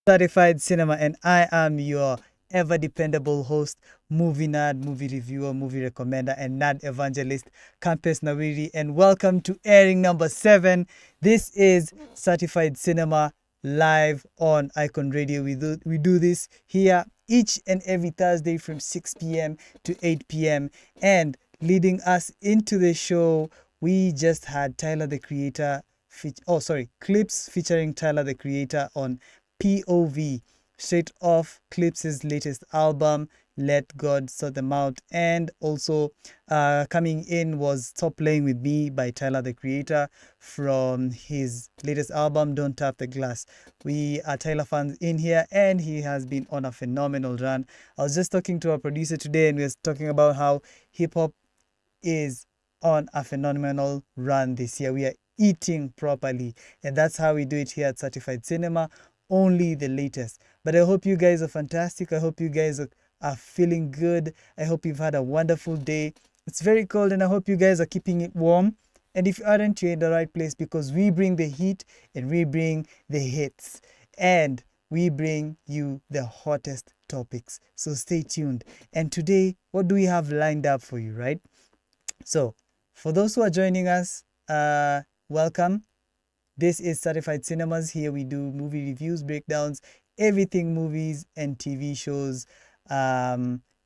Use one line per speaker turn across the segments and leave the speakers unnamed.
Certified Cinema, and I am your ever dependable host, movie nerd, movie reviewer, movie recommender, and nerd evangelist, Campus Nawiri. And welcome to airing number 7. This is Certified Cinema live on Icon Radio. We do this here each and every Thursday from 6 p.m. to 8 p.m. And leading us into the show, we just had Tyler the Creator. Clips featuring Tyler the Creator on POV, straight off Clips' latest album, Let God Sort Them Out. And also coming in was Stop Playing With Me by Tyler the Creator from his latest album, Don't Tap the Glass. We are Tyler fans in here, and he has been on a phenomenal run. I was just talking to our producer today, and we were talking about how hip hop is on a phenomenal run this year. We are eating properly, and that's how we do it here at Certified Cinema. Only the latest. But I hope you guys are fantastic. I hope you guys are feeling good. I hope you've had a wonderful day. It's very cold, and I hope you guys are keeping it warm. And if you aren't, you're in the right place, because we bring the heat and we bring the hits. And we bring you the hottest topics. So stay tuned. And today, what do we have lined up for you, right? So, for those who are joining us, welcome. This is Certified Cinemas. Here we do movie reviews, breakdowns, everything movies and TV shows.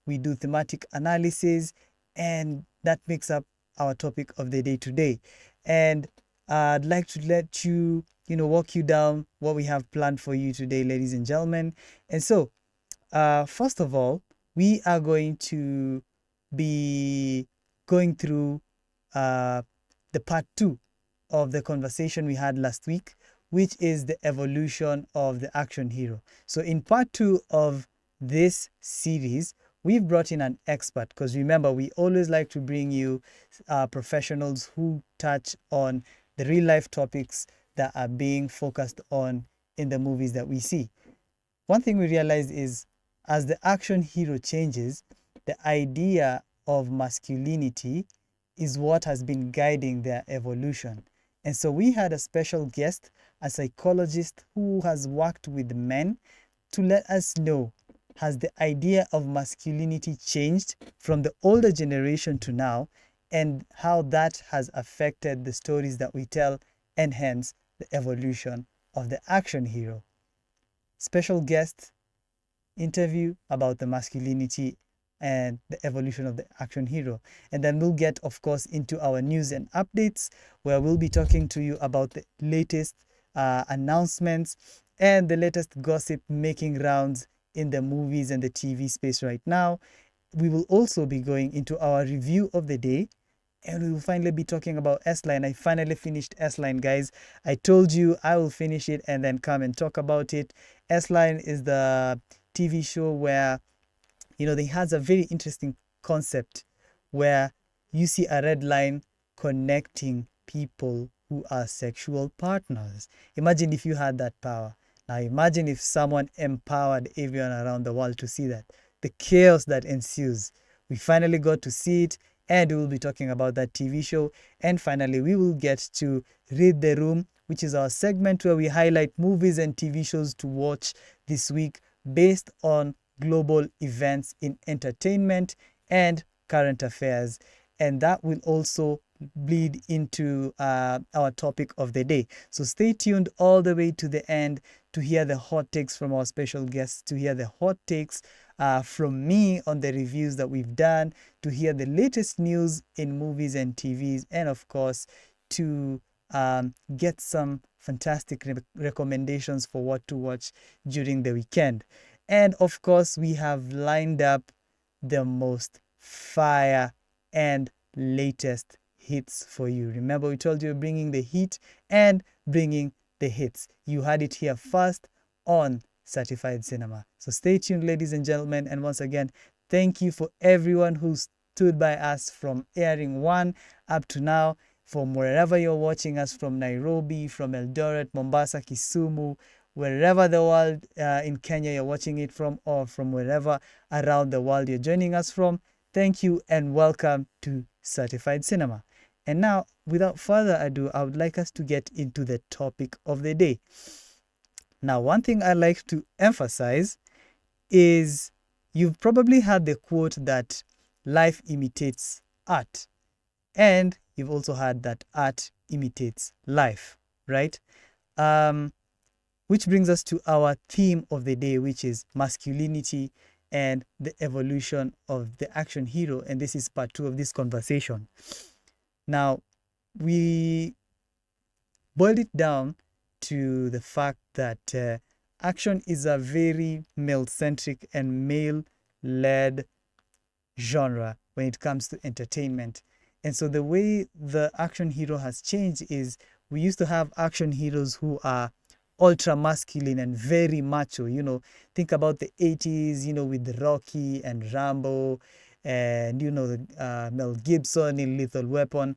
We do thematic analysis, and that makes up our topic of the day today. And I'd like to let walk you down what we have planned for you today, ladies and gentlemen. And so, first of all, we are going to be going through uh, the part 2 of the conversation we had last week, which is the evolution of the action hero. So, in part 2 of this series, we've brought in an expert, because remember, we always like to bring you professionals who touch on the real life topics that are being focused on in the movies that we see. One thing we realized is, as the action hero changes, the idea of masculinity is what has been guiding their evolution. And so we had a special guest, a psychologist who has worked with men, to let us know, has the idea of masculinity changed from the older generation to now, and how that has affected the stories that we tell, and hence the evolution of the action hero. Special guest interview about the masculinity and the evolution of the action hero. And then we'll get, of course, into our news and updates, where we'll be talking to you about the latest announcements and the latest gossip making rounds in the movies and the TV space right now. We will also be going into our review of the day, and we will finally be talking about S-Line. I finally finished S-Line, guys. I told you I will finish it and then come and talk about it. S-Line is the TV show where, they has a very interesting concept, where you see a red line connecting people who are sexual partners. Imagine if you had that power. Now imagine if someone empowered everyone around the world to see that. The chaos that ensues. We finally got to see it, and we will be talking about that TV show. And finally, we will get to Read the Room, which is our segment where we highlight movies and TV shows to watch this week based on global events in entertainment and current affairs. And that will also bleed into our topic of the day. So stay tuned all the way to the end to hear the hot takes from our special guests, to hear the hot takes from me on the reviews that we've done, to hear the latest news in movies and TVs, and of course, to get some fantastic recommendations for what to watch during the weekend. And of course, we have lined up the most fire and latest hits for you. Remember, we told you bringing the heat and bringing the hits. You had it here first on Certified Cinema. So stay tuned, ladies and gentlemen. And once again, thank you for everyone who stood by us from airing 1 up to now. From wherever you're watching us, from Nairobi, from Eldoret, Mombasa, Kisumu, wherever the world in Kenya you're watching it from, or from wherever around the world you're joining us from, thank you and welcome to Certified Cinema. And now, without further ado, I would like us to get into the topic of the day. Now, one thing I like to emphasize is you've probably heard the quote that life imitates art, and you've also heard that art imitates life, right? Um, which brings us to our theme of the day, which is masculinity and the evolution of the action hero. And this is part two of this conversation. Now, we boiled it down to the fact that action is a very male centric and male led genre when it comes to entertainment. And so the way the action hero has changed is we used to have action heroes who are ultra masculine and very macho. Think about the 80s, with Rocky and Rambo and, Mel Gibson in Lethal Weapon.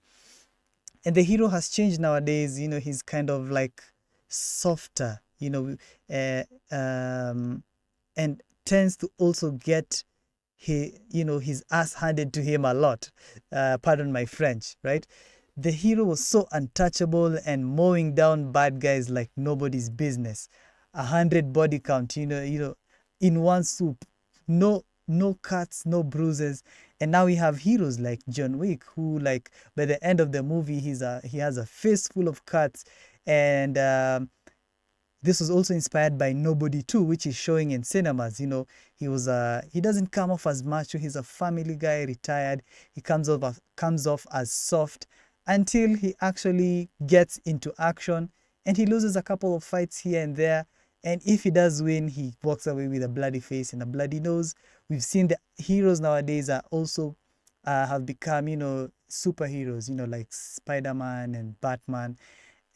And the hero has changed nowadays. He's kind of like softer, and tends to also get his ass handed to him a lot. Pardon my French, right? The hero was so untouchable and mowing down bad guys like nobody's business. 100 body count, in one soup. No cuts, no bruises. And now we have heroes like John Wick, who, like, by the end of the movie, he has a face full of cuts. And this was also inspired by Nobody 2, which is showing in cinemas. He doesn't come off as macho. He's a family guy, retired. He comes off as soft until he actually gets into action, and he loses a couple of fights here and there. And if he does win, he walks away with a bloody face and a bloody nose. We've seen the heroes nowadays are also have become, superheroes, like Spider-Man and Batman.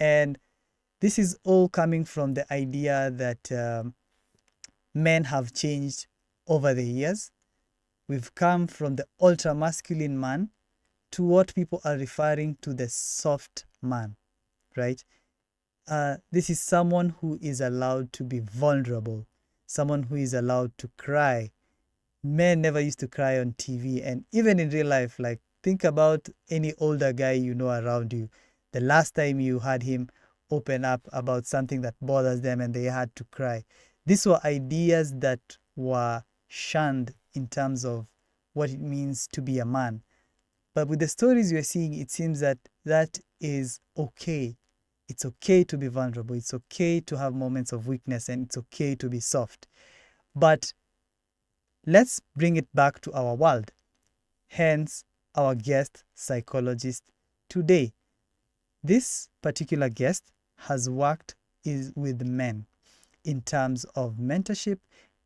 And this is all coming from the idea that men have changed over the years. We've come from the ultra masculine man to what people are referring to the soft man, right? This is someone who is allowed to be vulnerable, someone who is allowed to cry. Men never used to cry on TV, and even in real life. Like, think about any older guy around you. The last time you had him open up about something that bothers them and they had to cry. These were ideas that were shunned in terms of what it means to be a man. But with the stories we're seeing, it seems that that is okay. It's okay to be vulnerable. It's okay to have moments of weakness, and it's okay to be soft. But let's bring it back to our world. Hence, our guest psychologist today. This particular guest has worked with men in terms of mentorship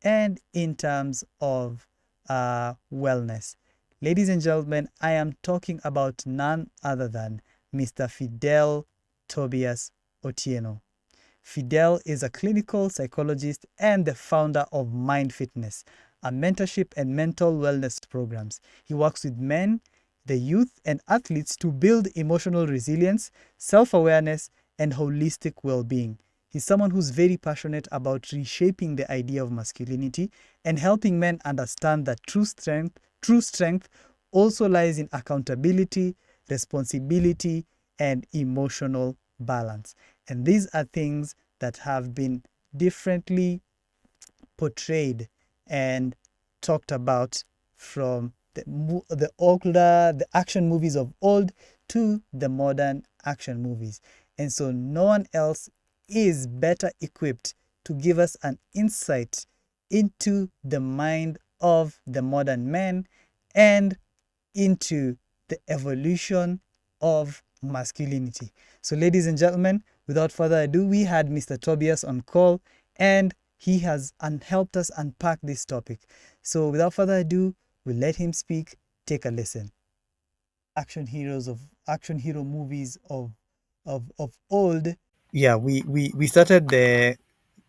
and in terms of wellness. Ladies and gentlemen, I am talking about none other than Mr. Fidel Tobias Otieno. Fidel is a clinical psychologist and the founder of Mind Fitness, a mentorship and mental wellness programs. He works with men, the youth, and athletes to build emotional resilience, self-awareness, and holistic well-being. He's someone who's very passionate about reshaping the idea of masculinity and helping men understand that true strength also lies in accountability, responsibility, and emotional balance. And these are things that have been differently portrayed and talked about from the action movies of old to the modern action movies. And so no one else is better equipped to give us an insight into the mind of the modern man and into the evolution of masculinity. So, ladies and gentlemen, without further ado, we had Mr. Tobias on call, and he has helped us unpack this topic. So, without further ado, we'll let him speak. Take a listen. Action hero movies of old. Yeah, we started the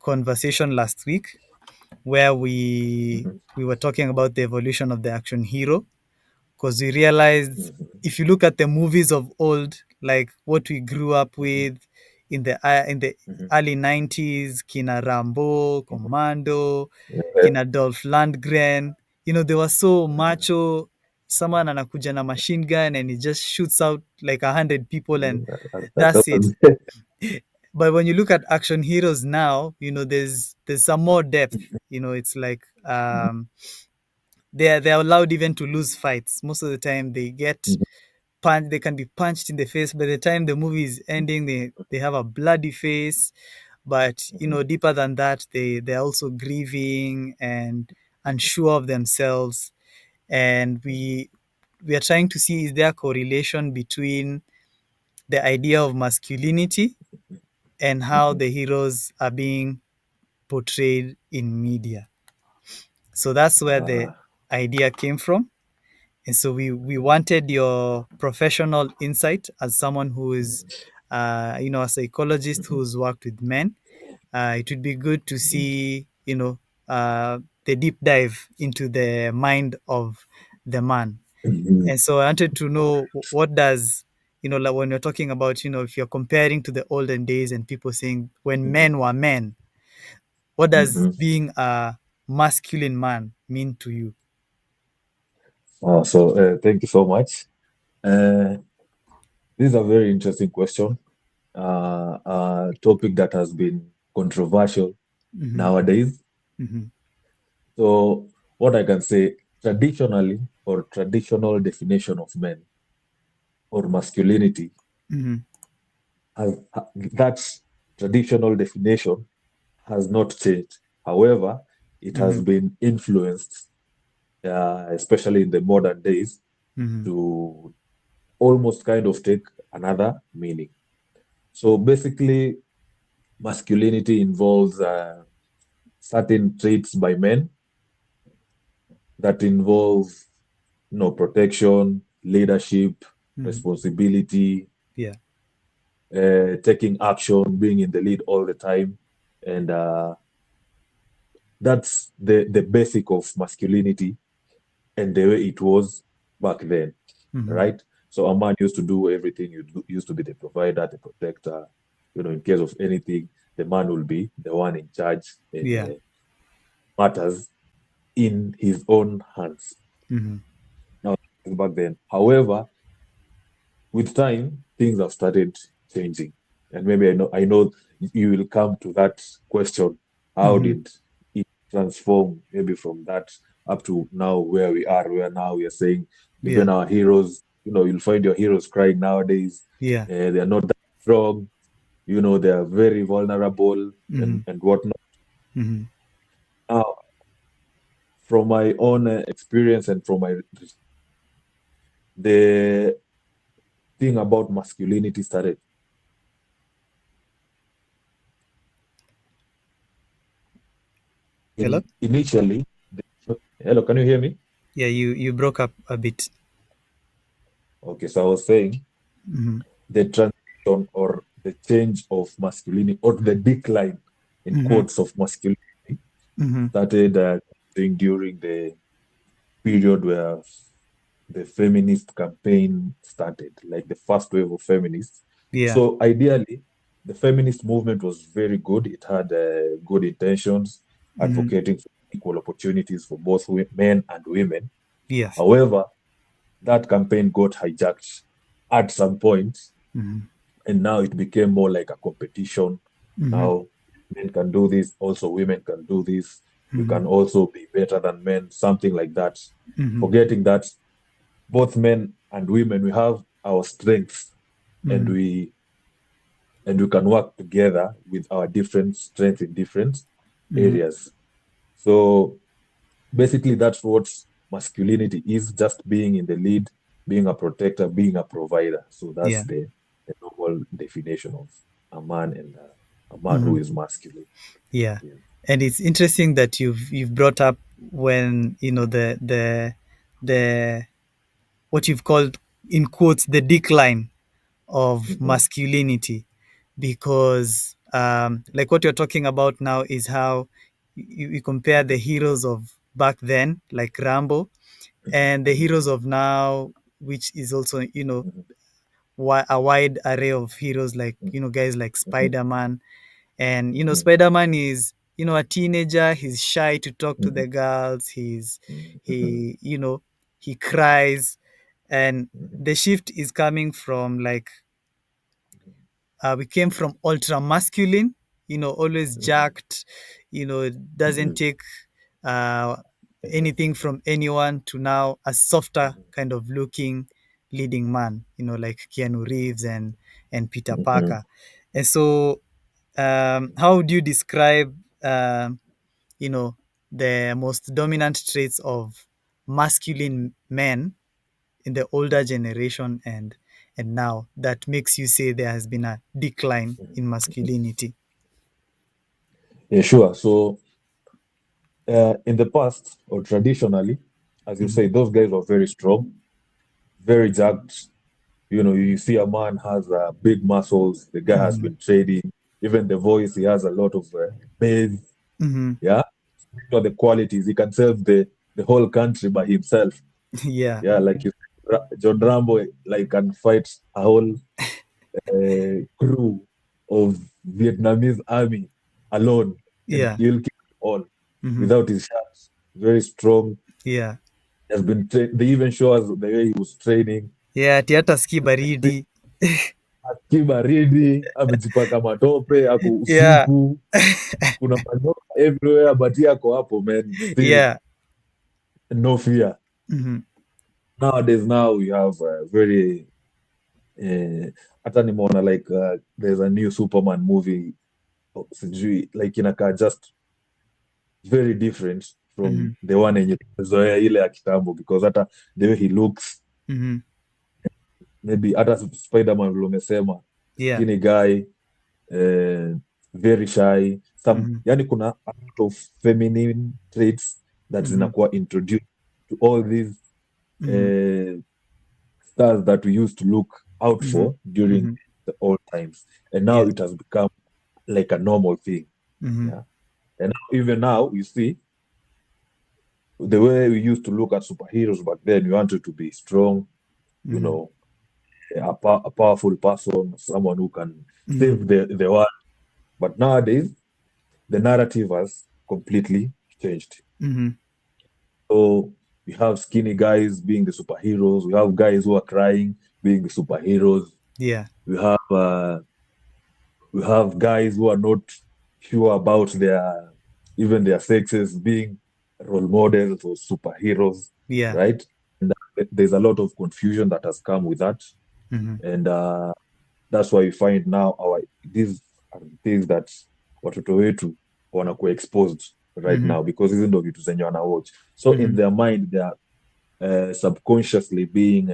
conversation last week where we were talking about the evolution of the action hero, because we realized if you look at the movies of old, like what we grew up with in the early 90s, kina Rambo, Commando, kina Dolph Lundgren, they were so macho. Someone anakuja na machine gun and he just shoots out like 100 people, and
That
that's it.
was
But when you look at action heroes now, there's some more depth. It's like they're allowed even to lose fights. Most of the time they get
Mhm.
punched, they can be punched in the face. By the time the movie is ending, they have a bloody face. But
Mhm.
deeper than that, they're also grieving and unsure of themselves. And we are trying to see, is there a correlation between the idea of masculinity and how
Mhm.
the heroes are being portrayed in media. So that's where the
Ah,
idea came from. And so we wanted your professional insight as someone who is, a psychologist
mhm.
who's worked with men. It would be good to
Mhm.
see, the deep dive into the mind of the man.
Mhm.
And so I wanted to know, what does, like when you're talking about, if you're comparing to the olden days and people saying when
Mhm.
men were men, what does
Mhm.
being a masculine man mean to you?
Thank you so much. Uh, this is a very interesting question. A topic that has been controversial
Hmm.
nowadays.
Hmm.
So, what I can say, traditionally, or traditional definition of men or masculinity,
Hmm.
that traditional definition has not changed. However, it has
Hmm.
been influenced, especially in the modern days,
Hmm.
to almost kind of take another meaning. So basically, masculinity involves certain traits by men that involve, protection, leadership,
Hmm.
responsibility,
Yeah.
taking action, being in the lead all the time, and that's the basic of masculinity and the way it was back then,
Hmm.
right? So a man used to do everything. Used to be the provider, the protector. In case of anything, the man will be the one in charge, and
Yeah.
matters in his own hands.
Hmm.
Now, back then, however, with time, things have started changing, and maybe I know you will come to that question. How
Hmm.
did it transform, maybe from that up to now where we are? Where now we are saying
Yeah.
even our heroes, you'll find your heroes crying nowadays.
Yeah.
They are not that strong. They are very vulnerable
Hmm.
and whatnot.
Hmm.
Now, from my own experience and from the thing about masculinity started
Hello.
initially. Hello, can you hear me?
Yeah, you broke up a bit.
Okay, so I was saying
Hmm.
the transition or the change of masculinity or the decline in
Hmm.
quotes of masculinity
Hmm.
started during the period where the feminist campaign started, like the first wave of feminists.
Yeah.
So ideally, the feminist movement was very good. It had good intentions,
Hmm.
advocating for equal opportunities for both men and women.
Yes.
However, that campaign got hijacked at some point,
Hmm.
and now it became more like a competition.
Hmm.
Now men can do this, also women can do this. We
Hmm.
can also be better than men, something like that.
Hmm.
Forgetting that both men and women, we have our strengths, and
Hmm.
we can work together with our different strengths in different
Hmm.
areas. So basically, that's what masculinity is: just being in the lead, being a protector, being a provider. So that's
Yeah.
the normal definition of a man, and a man who
Hmm.
is masculine.
Yeah.
Yeah.
And it's interesting that you've brought up when the what you've called, in quotes, the decline of
Mhm.
masculinity, because like what you're talking about now is how you compare the
Mhm.
heroes of back then, like Rambo, and the
Mhm.
heroes of now, which is also,
Mhm.
a wide array of heroes, like, guys like
Mhm.
Spider-Man. And
Mhm.
Spider-Man is, a teenager. He's shy to talk to
Mhm.
the girls. He's
Mhm.
he you know he cries. And
Mhm.
the shift is coming from, like, we came from ultra masculine, always
Mhm,
jacked, doesn't
mhm,
take uh, anything from anyone, to now a softer kind of looking leading man, like Keanu Reeves and Peter
mhm.
Parker. And so, how would you describe, you know, the most dominant traits of masculine men in the older generation and now that makes you say there has been a decline in masculinity?
Yeah, sure. So, in the past or traditionally, as you
Mhm,
say, those guys were very strong, very jacked. You see a man has big muscles. The guy has
mhm,
been training. Even the voice, he has a lot of bass.
mhm.
Yeah, the qualities. He can serve the whole country by himself.
Yeah,
Yeah, like John Rambo, like can fight a whole crew of Vietnamese army alone, and
yeah,
he'll kill them all
mhm,
without his shots. Very strong.
yeah,
Has been they even show us the way he was training.
yeah, ati hata ski baridi.
Kibaridi, amejipaka matope, ako
Yeah,
usiku, kuna manyoka everywhere, but he ako hapo, man. Still,
yeah,
no fear.
mhm,
Nowadays, now we have very hata nimeona like there's a new Superman movie, sijui like inakaa just very different from
mhm,
the one yenye tumezoea ile ya kitambo, because hata the way he looks,
mhm,
maybe hata Spider-Man vile umesema,
yeah,
skinny guy, very shy, some,
mhm,
yani kuna a lot of feminine traits that
mhm,
zinakuwa introduced to all these
mhm,
uh, stars that we used to look out
mhm,
for during
mhm,
the old times, and now
yeah,
it has become like a normal thing.
mhm,
Yeah, and even now you see the way we used to look at superheroes back then. We wanted to be strong, you
mhm,
know, a powerful person, someone who can
mhm,
save the world. But nowadays, the narrative has completely changed.
mhm,
So we have skinny guys being the superheroes. We have guys who are crying being the superheroes.
yeah,
We have uh, we have guys who are not sure about their even their sexes being role models or superheroes,
yeah,
right? And there's a lot of confusion that has come with that,
mhm,
and that's why you find now our these are things that watoto wetu wanakuwa exposed right
mhm,
now, because hizi ndo vitu zenye wana watch, so in
mhm,
their mind they are subconsciously being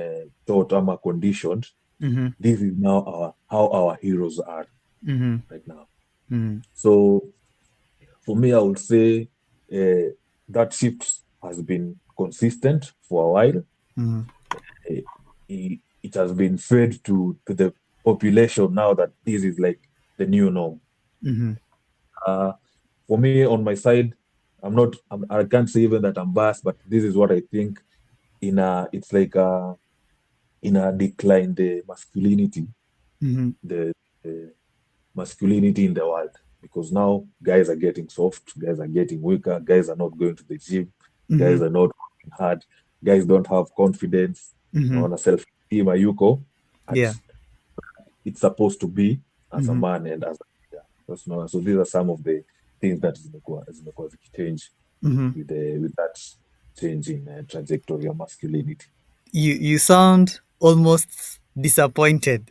taught ama conditioned.
mhm,
This is now how our heroes are
mhm,
right now.
mhm,
So for me, I would say that shift has been consistent for a while.
mhm,
Uh, it has been fed to the population now that this is like the new norm.
mhm,
Uh, for me, on my side, I can't say even that I'm biased, but this is what I think. It's like in a decline,
mhm,
the, the masculinity in the world, because now guys are getting soft, guys are getting weaker, guys are not going to the gym, guys
mhm,
are not working hard, guys don't have confidence,
mhm,
naona self esteem yuko at
yeah,
it's supposed to be as a
mhm,
man and as a leader. So these are some of the things that zimekuwa zikichange
mhm.
with that change in trajectory of masculinity.
You sound almost disappointed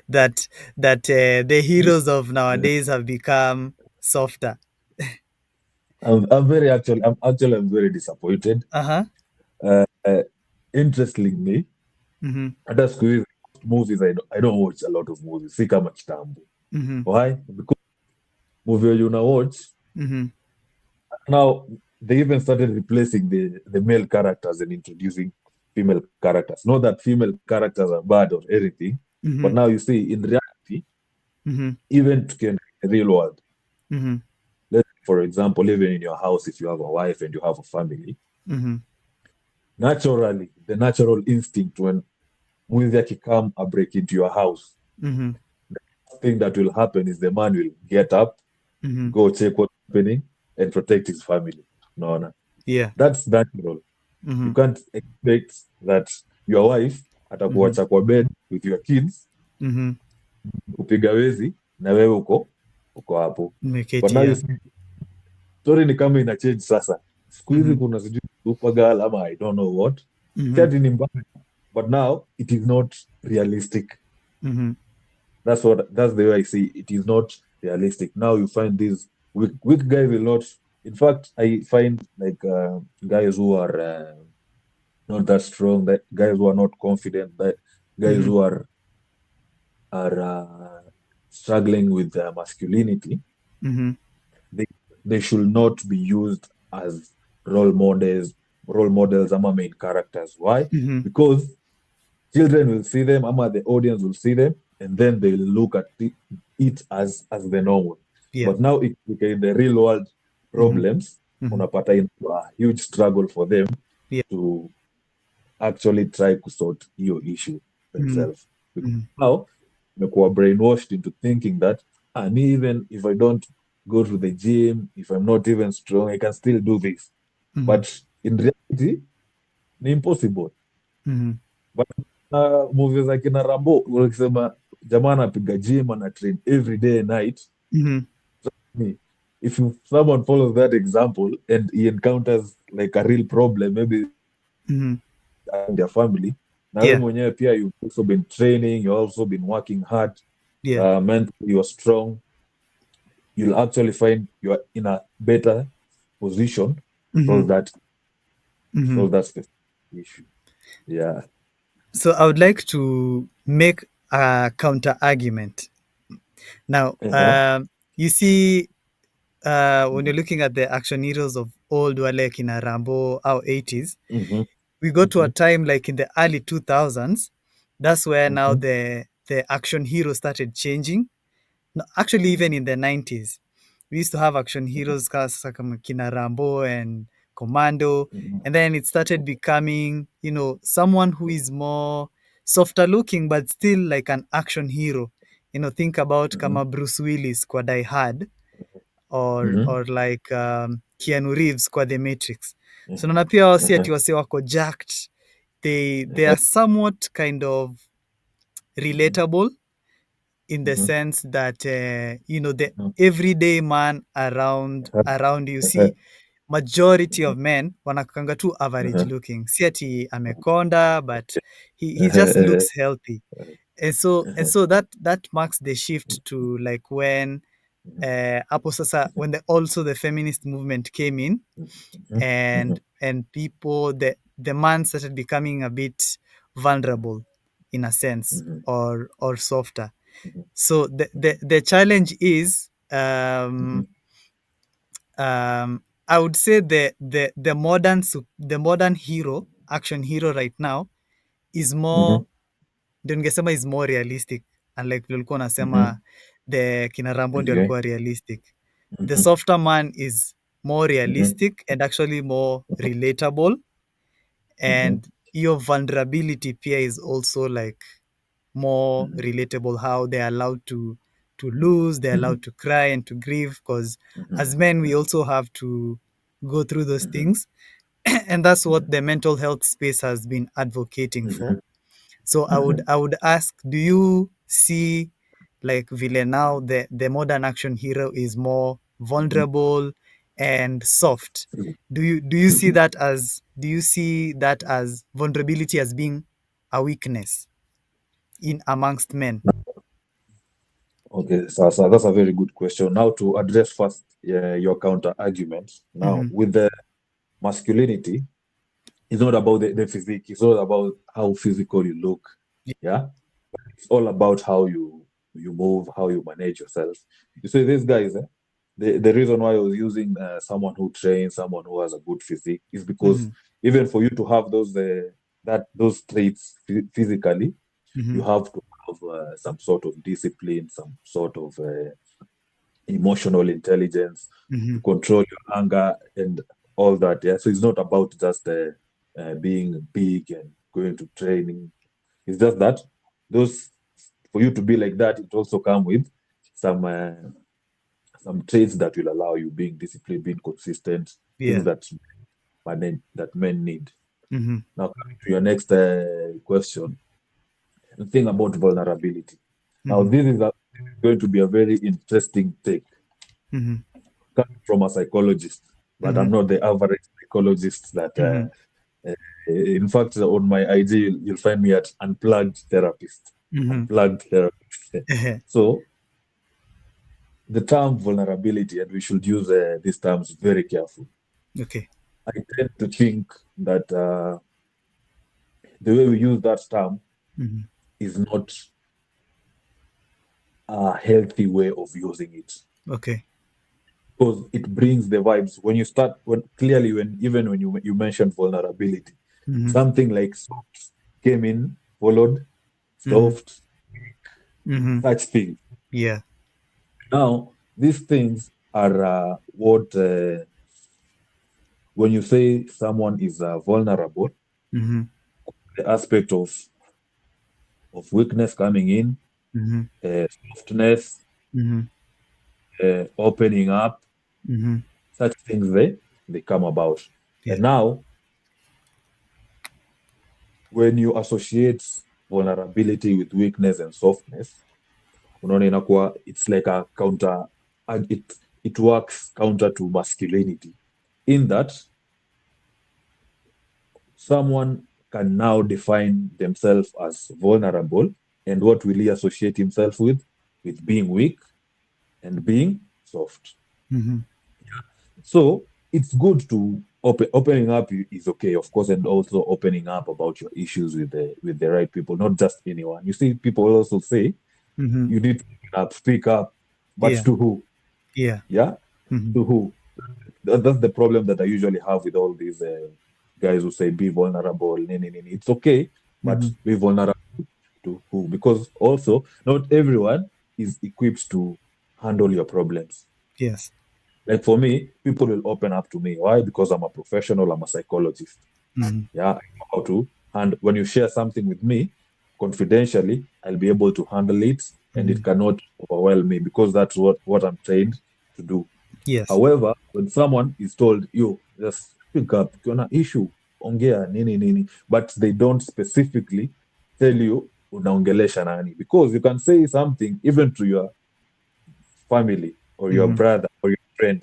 that the heroes of nowadays have become softer.
I'm very disappointed.
Uh-huh.
Uh, Interestingly,
Mhm.
hata siku hizi movies, I don't watch a lot of movies, si kama kitambo.
Mhm.
Why? Because movie you una watch
Mhm.
now, they even started replacing the male characters and introducing female characters. Not that female characters are bad or anything, but
Mhm.
now you see in reality,
Mhm.
even to in the real world,
Mhm.
let's for example, even in your house, if you have a wife and you have a family,
Mhm.
naturally, the natural instinct when mwizi akikam a break into your house,
Mhm.
thing that will happen is the man will get up,
Mhm.
go check what's happening, and protect his family. No, no.
Yeah.
That's natural. You
Mhm.
can't expect that your wife
Mhm.
atakuacha kwa bed with your kids
Mhm.
kupiga wezi na wewe uko hapo. But
Nimeketi,
now you
yeah.
see, story ni kama ina change sasa. Siku hizi
Mhm.
kuna sijui Supergirl ama I don't know what. Si
Mhm.
ati ni mbaya, but now it is not realistic.
Mhm.
That's the way I see it. It is not realistic. Now you find these weak guys a lot. In fact, I find like guys who are not that strong, that guys who are not confident, that guys
Mhm.
who are struggling with their masculinity.
Mhm.
They they should not be used as role models, ama main characters. Why?
Mhm.
Because children will see them, ama the audience will see them, and then they'll look at it as the normal.
Yeah.
But now in the real world
Mhm.
problems,
Mhm.
unapata a huge struggle for them
Yeah.
to actually try to sort hiyo issue
Mhm.
themselves. Because
Mhm.
now were brainwashed into thinking that me, even if I don't go to the gym, if I'm not even strong, I can still do this.
Mhm.
But in reality, ni impossible.
Mhm.
But movies like kina Rambo wakisema jamaa anapiga gym ana train every day and night.
Mhm.
Me, if someone follows that example and he encounters like a real problem, maybe
Mhm.
in their family, na wewe
Yeah.
mwenyewe pia you've also been training, you've also been working hard,
Yeah.
mentally you're strong, you'll actually find you're in a better position to
Mhm. Mhm.
solve that specific issue. Yeah.
So I would like to make a counter argument. Now,
Uh-huh.
you see, when you're looking at the action heroes of old, wale kina Rambo, our 80s,
Mm-hmm.
we go to a
Mm-hmm.
time like in the early 2000s. That's where now
Mm-hmm.
the action hero started changing. No, actually, even in the 90s, we used to have action heroes kama kina Rambo and Commando,
Mm-hmm.
and then it started becoming, someone who is more softer looking, but still like an action hero. Think about
Mm-hmm.
kama Bruce Willis kwa Die Hard, or
Mm-hmm.
or like Keanu Reeves kwa The Matrix. So naona pia wasi ati wase wako jacked. They are somewhat kind of relatable in the
Mm-hmm.
sense that the everyday man around you see majority of men wanakanga tu average looking, si ati amekonda, but he just looks healthy. And so that marks the shift to like when hapo sasa when the feminist movement came in, and people, the man started becoming a bit vulnerable in a sense, or softer. So the challenge is, I would say the modern hero, action hero right now, is more, ndio ningesema is more realistic, unlike vile ulikuwa unasema the kina Rambo ndio
Okay.
alikuwa realistic. The softer man is more realistic and actually more relatable, and your vulnerability pia is also like more relatable, how they're allowed to lose, they're allowed to cry and to grieve, because as men we also have to go through those things. And that's what the mental health space has been advocating for. So I would ask, do you see like vile now the modern action hero is more vulnerable and soft? Do you see that as vulnerability as being a weakness in amongst men?
Okay, so that's a very good question. Now to address first your counter argument. Now
Mm-hmm.
with the masculinity, it's not about the physique. It's not about how physical you look. Yeah, it's all about how you move, how you manage yourself. You see, these guys, the reason why I was using someone who trains, someone who has a good physique, is because
Mm-hmm.
even for you to have those traits physically,
Mm-hmm.
you have to have some sort of discipline, some sort of emotional intelligence
Mm-hmm.
to control your anger and all that. Yeah, so it's not about just being big and going to training. It's just that those for you to be like that, it also come with some uh, some traits that will allow you being disciplined, being consistent, things
Yeah.
that men need.
Mm-hmm.
Now coming to your next question, the thing about vulnerability. Now,
Mm-hmm.
this is going to be a very interesting take
Mm-hmm.
coming from a psychologist, but
Mm-hmm.
I'm not the average psychologist that.
Mm-hmm.
In fact, on my IG, you'll find me at unplugged therapist.
Mm-hmm.
Unplugged therapist. So the term vulnerability, and we should use these terms very careful.
Okay.
I tend to think that the way we use that term
Mm-hmm.
is not a healthy way of using it
Okay.
because it brings the vibes. When you start, when clearly, when even when you mentioned vulnerability,
Mm-hmm.
something like soft came in, followed
Mm-hmm.
soft,
Mm-hmm.
such things.
Yeah.
Now, these things are what when you say someone is vulnerable,
Mm-hmm.
the aspect of weakness coming in,
Mm-hmm.
softness,
Mm-hmm.
opening up,
Mm-hmm.
such things they come about.
Yeah.
And now, when you associate vulnerability with weakness and softness, unaona inakuwa it's like a counter, and it works counter to masculinity, in that someone can now define themselves as vulnerable, and what will he associate himself with being weak and being soft.
Mm-hmm.
So it's good to opening up is okay, of course, and also opening up about your issues with the right people, not just anyone. You see, people also say
Mm-hmm.
you need to speak up, but
Yeah.
to who?
Yeah.
Yeah,
Mm-hmm.
to who? That's the problem that I usually have with all these guys who say be vulnerable. It's okay, but
Mm-hmm.
be vulnerable to who? Because also not everyone is equipped to handle your problems.
Yes.
Like for me, people will open up to me. Why? Because I'm a professional, I'm a psychologist.
Mm-hmm.
Yeah, I know how to. And when you share something with me confidentially, I'll be able to handle it and
Mm-hmm.
it cannot overwhelm me because that's what I'm trained to do.
Yes.
However, when someone is told, you just speak up, ukiona issue, ongea, nini, but they don't specifically tell you unaongelesha nani. Because you can say something even to your family or your
Mm-hmm.
brother or your friend,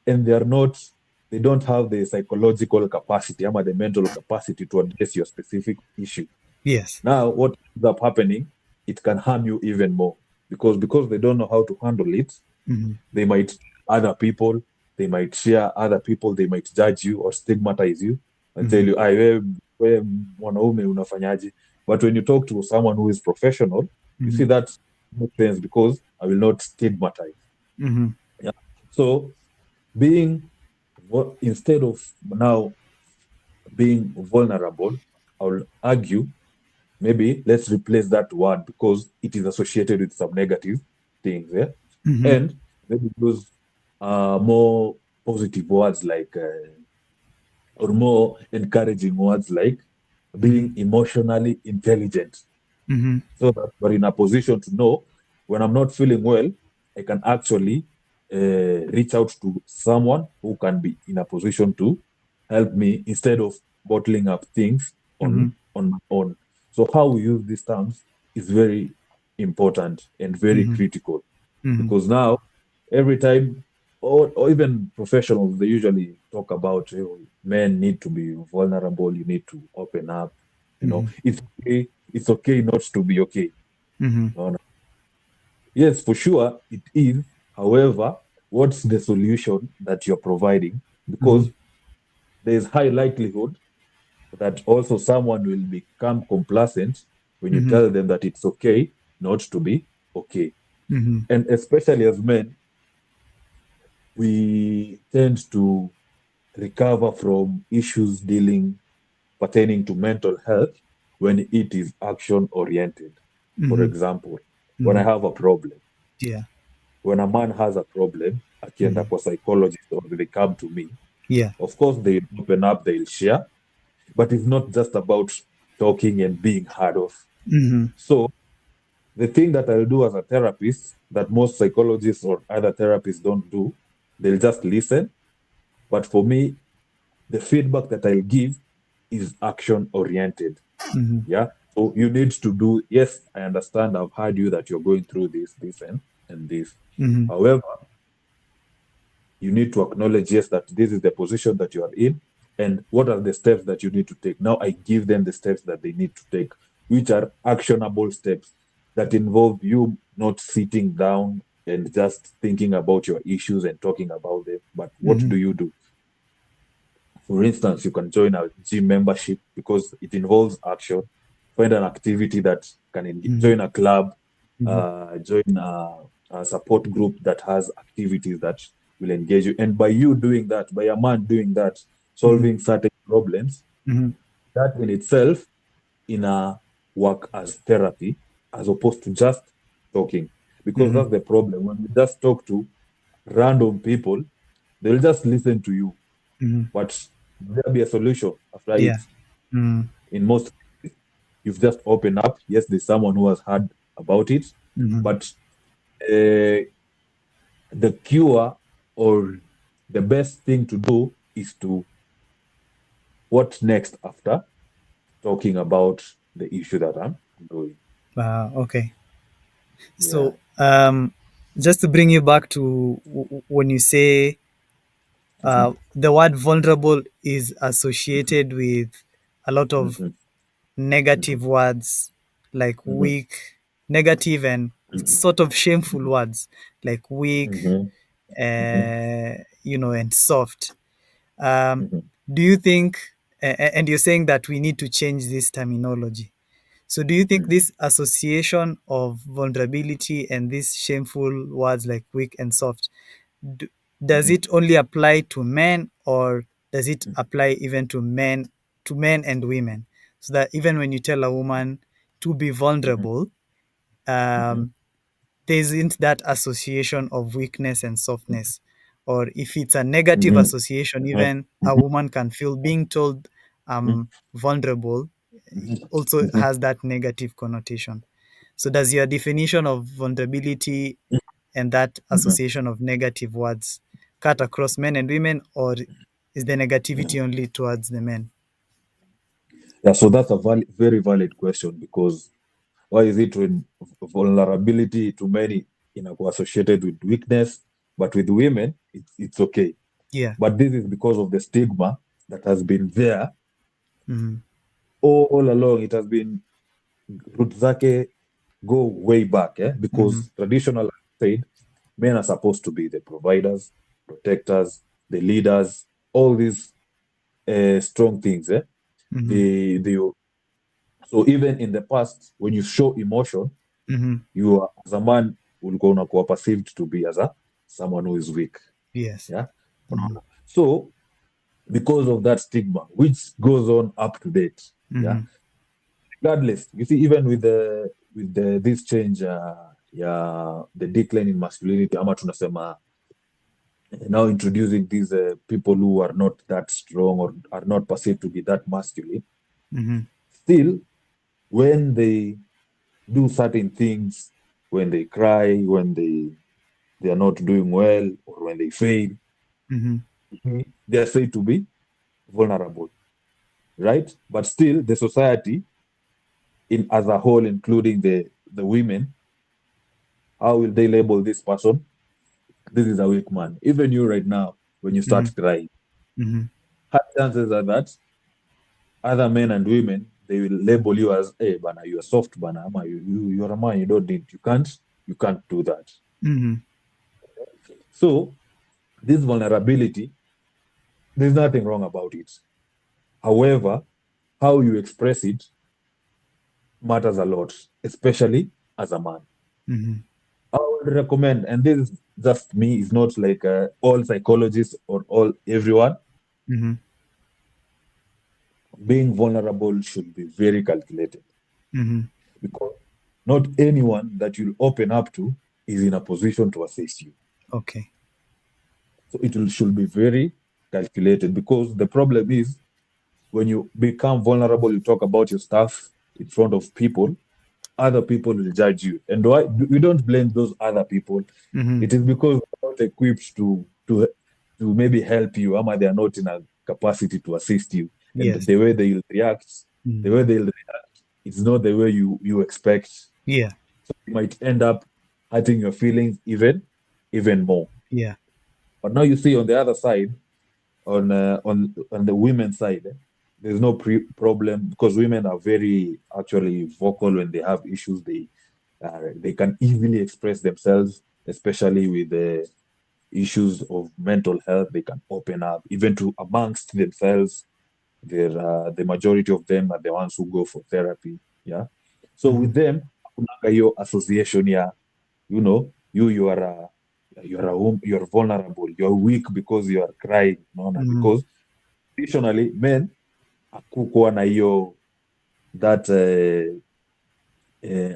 and they don't have the psychological capacity or the mental capacity to address your specific issue.
Yes.
Now, what ends up happening, it can harm you even more because they don't know how to handle it.
Mm-hmm.
They might other people, they might share other people, they might judge you or stigmatize you and tell
Mm-hmm.
you, "Ai, we mwanaume unafanyaje?" But when you talk to someone who is professional, you
Mm-hmm.
see that makes sense because I will not stigmatize.
Mm-hmm.
Yeah. So being instead of now being vulnerable, I will argue maybe let's replace that word because it is associated with some negative things. Yeah?
Mm-hmm.
And maybe use more positive words like, or more encouraging words like
Mm-hmm.
being emotionally intelligent.
Mm-hmm.
So that we're in a position to know when I'm not feeling well, I can actually reach out to someone who can be in a position to help me instead of bottling up things
Mm-hmm.
on my own. So how we use these terms is very important and very
Mm-hmm.
critical
Mm-hmm.
because now every time or even professionals they usually talk about men need to be vulnerable, you need to open up,
Mm-hmm.
it's okay not to be okay.
Mm-hmm.
No, no. Yes, for sure it is. However, what's the solution that you're providing?
Mm-hmm.
Because there's high likelihood that also someone will become complacent when you
Mm-hmm.
tell them that it's okay not to be okay.
Mm-hmm.
And especially as men, we tend to recover from issues dealing pertaining to mental health when it is action oriented. For
Mm-hmm.
example, when I
Mm-hmm.
have a problem,
Yeah.
when a man has a problem, akienda
Mm-hmm.
kwa psychologist or they come to me,
Yeah.
of course they open up, they'll share, but it's not just about talking and being heard of.
Mm-hmm.
So the thing that I'll do as a therapist that most psychologists or other therapists don't do, they'll just listen. But for me, the feedback that I'll give is action oriented.
Mm-hmm.
Yeah. So you need to do, yes, I understand, I've heard you that you're going through this, and this.
Mm-hmm.
However, you need to acknowledge, yes, that this is the position that you are in, and what are the steps that you need to take. Now I give them the steps that they need to take, which are actionable steps that involve you not sitting down and just thinking about your issues and talking about them. But what
Mm-hmm.
do you do? For instance, you can join a gym membership because it involves action. Find an activity that can
Mm-hmm.
join a club,
Mm-hmm.
join a support group that has activities that will engage you. And by you doing that, by a man doing that,
Mm-hmm.
solving certain problems,
Mm-hmm.
that in itself in a work as therapy, as opposed to just talking. Because
Mm-hmm.
that's the problem. When you just talk to random people, they'll just listen to you,
Mm-hmm.
but there'll be a solution after
Yeah.
it.
Mm-hmm.
In most cases, you've just opened up. Yes, there's someone who has heard about it,
Mm-hmm.
but the cure or the best thing to do is to what next after talking about the issue that I'm doing.
Okay.
Yeah.
So, just to bring you back to when you say
Mm-hmm.
the word vulnerable is associated with a lot of
Mm-hmm. Mm-hmm.
negative words like
Mm-hmm.
weak, negative and
Mm-hmm.
sort of shameful words like weak,
Mm-hmm. Mm-hmm.
and soft. Um,
Mm-hmm.
do you think, and you're saying that we need to change this terminology. So, do you think
Mm-hmm.
this association of vulnerability and these shameful words like weak and soft, do, does
Mm-hmm.
it only apply to men, or does it apply even to men and women? So that even when you tell a woman to be
Mm-hmm.
vulnerable,
Mm-hmm.
um, there isn't that association of weakness and softness. Or if it's a negative
Mm-hmm.
association,
Mm-hmm.
even a woman can feel being told vulnerable also
Mm-hmm.
has that negative connotation. So, does your definition of vulnerability and that
Mm-hmm.
association of negative words cut across men and women, or is the negativity only towards the men?
Yeah, so that's a very valid question because why is it when vulnerability to many associated with weakness, but with women it's okay.
Yeah.
But this is because of the stigma that has been there
Mm-hmm.
all along. It has been root zake go way back,
Mm-hmm.
because traditional said men are supposed to be the providers, protectors, the leaders, all these strong things.
Mm-hmm.
The So even in the past, when you show emotion,
Mm-hmm.
you are, as a man ulikuwa unakuwa perceived to be as a someone who is weak.
Yes.
Yeah.
Mm-hmm.
So because of that stigma, which goes on up to date. Yeah.
Mm-hmm.
Regardless, you see, even with the this change, yeah, the decline in masculinity, ama tunasema now introducing these people who are not that strong or are not perceived to be that masculine.
Mm-hmm.
Still, when they do certain things, when they cry, when they are not doing well, or when they fail,
Mm-hmm.
they are said to be vulnerable, right? But still, the society in as a whole, including the women, how will they label this person? This is a weak man. Even you right now, when you
Mm-hmm.
start crying,
Mm-hmm.
high chances are that other men and women they will label you as, hey, bana, you're soft, bana, ama you're a man, you don't need, you can't do that.
Mm-hmm.
So this vulnerability, there's nothing wrong about it. However, how you express it matters a lot, especially as a man.
Mm-hmm.
I would recommend, and this is just me, it's not like all psychologists or all everyone,
Mm-hmm.
being vulnerable should be very calculated
Mm-hmm.
because not anyone that you'll open up to is in a position to assist you.
Okay.
So should be very calculated because the problem is when you become vulnerable, you talk about your stuff in front of people, other people will judge you. And why we don't blame those other people.
Mm-hmm.
It is because they're not equipped to maybe help you, or they are not in a capacity to assist you. And
Yes.
the way they'll react, the
Mm-hmm.
way they'll react it's not the way you expect.
Yeah.
You might end up hurting your feelings even more.
Yeah.
But now you see on the other side, on the women's side, there's no problem because women are very actually vocal when they have issues. They can easily express themselves, especially with the issues of mental health. They can open up even to amongst themselves. The majority of them are the ones who go for therapy. Yeah. So with
Mhm.
them, kunanga hiyo association, yeah, you're vulnerable, you're weak because you are crying, unaona,
Mhm.
because traditionally men hakukuwa na hiyo that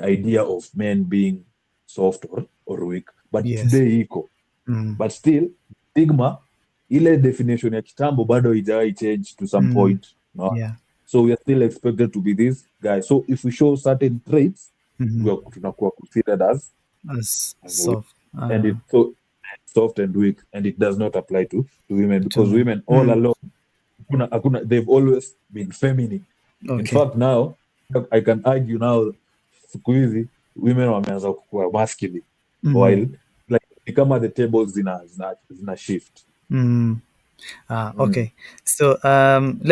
idea of men being soft or weak, but
Yes.
today iko,
Mhm.
but still stigma, ile definition ya kitambo bado haijawai change to some
Mhm.
point, no?
Yeah.
So we are still expected to be this guy. So if we show certain traits,
Mhm.
tunakuwa considered
As
as a weak,
soft.
and it's so soft and weak, and it does not apply to women
To
because
men.
women all
Mm.
along, they've always been feminine. In
Okay.
fact, now I can argue now, siku hizi women wameanza kukua masculine,
Mhm.
while like ni kama the tables zina shift.
Mm.
Mm.
Okay. So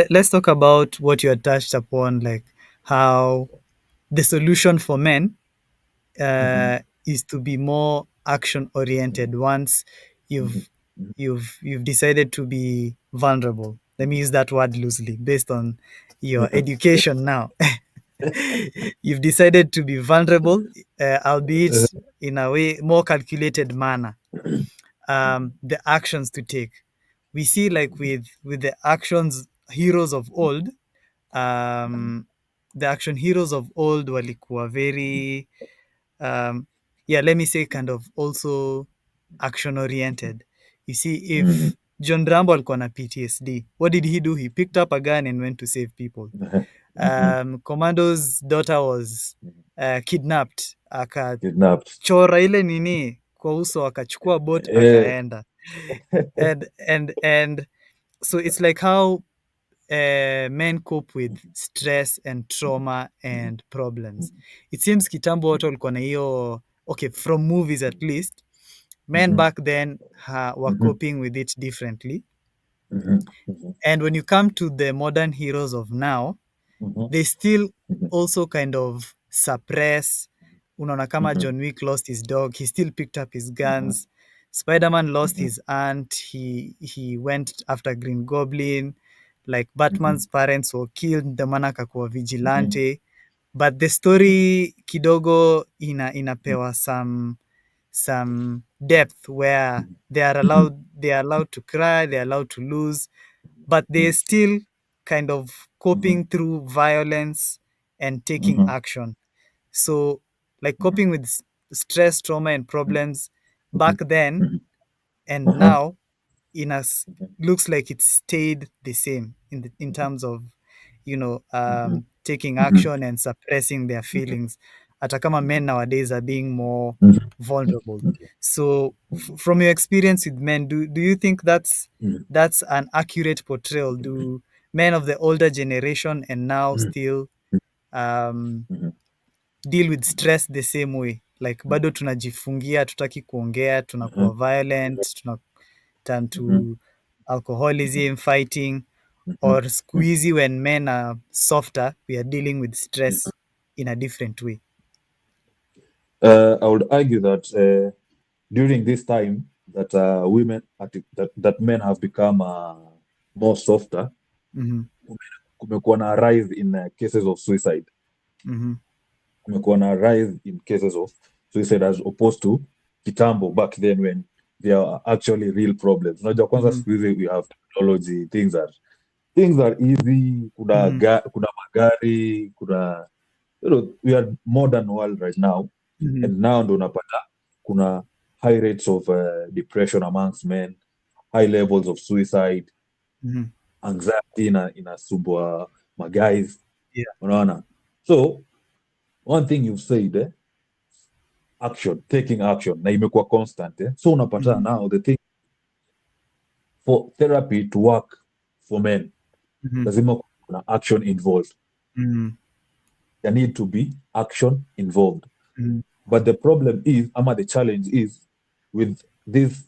let's talk about what you had touched upon, like how the solution for men
Mhm.
is to be more action
Mhm.
oriented once
Mhm.
you've
Mhm.
you've decided to be vulnerable. Let me use that word loosely based on your
Mhm.
education now. You've decided to be vulnerable, albeit in a way more calculated manner. The actions to take, we see, like with the actions heroes of old, um, the action heroes of old walikuwa very um, yeah, let me say kind of also action oriented. You see,
Mhm.
if John Rambo alikuwa na PTSD, what did he do? He picked up a gun and went to save people.
Mhm.
Commando's daughter was
Mhm.
kidnapped,
Kidnapped.
akachora ile nini kwa uso, akachukua boat
Eh.
akaenda. And so it's like how men cope with stress and trauma and problems. It seems kitambo watu walikuwa na hiyo, okay, from movies at least, men
Mhm.
back then were
Mhm.
coping with it differently.
Mhm. Mhm.
And when you come to the modern heroes of now,
Mhm.
they still
Mhm.
also kind of suppress. Unaona kama
Mhm.
John Wick lost his dog, he still picked up his
Mhm.
guns. Spider-Man lost
Mhm.
his aunt, he went after Green Goblin. Like
Mhm.
Batman's parents were killed, ndio maana akakuwa
Mhm.
vigilante. But the story kidogo inapewa some depth where
Mhm.
they are allowed to cry, they are allowed to lose, but they're still kind of
Mhm.
coping through violence and taking
Mhm.
action. So, like
Mhm.
coping with stress, trauma, and problems back
Mhm.
then
Mhm.
and
Uh-huh.
now, in us, looks like it's stayed the same in terms of
Mhm.
taking
Mhm.
action and suppressing their
Mhm.
feelings. Hata kama men nowadays are being more
Mhm.
vulnerable.
Mhm.
So
Mhm.
from your experience with men, do you think
Mhm.
that's an accurate portrayal? Do men of the older generation and now
Mhm.
still um,
Mhm.
deal with stress the same way? Like bado tunajifungia, tutaki kuongea, tunakuwa
Mhm.
violent, tuna turn
Mhm.
to
Mhm.
alcoholism, fighting,
Mhm.
or squeezy when men are softer, we are dealing with
Mhm.
stress in a different way.
I would argue that during this time that that men have become more softer,
Mm-hmm.
kumekuwa na rise in cases of suicide.
Mm-hmm.
Kumekuwa na rise in cases of suicide as opposed to kitambo back then when there are actually real problems. Unajua kwanza
Mm-hmm.
siku hizi we have technology, things are easy,
Mm-hmm.
kuna magari, we are modern world right now,
Mm-hmm.
and now ndo unapata kuna high rates of depression amongst men, high levels of suicide,
Mm-hmm.
anxiety inasumbua maguys,
Yeah.
unaona. So one thing you've said, action, taking action, na imekuwa constant, so unapata
Mm-hmm.
now the thing for therapy to work for men,
Mm-hmm.
lazima kuna action involved.
Mm-hmm.
there need to be action involved.
Mhm.
But the problem is, ama the challenge is, with this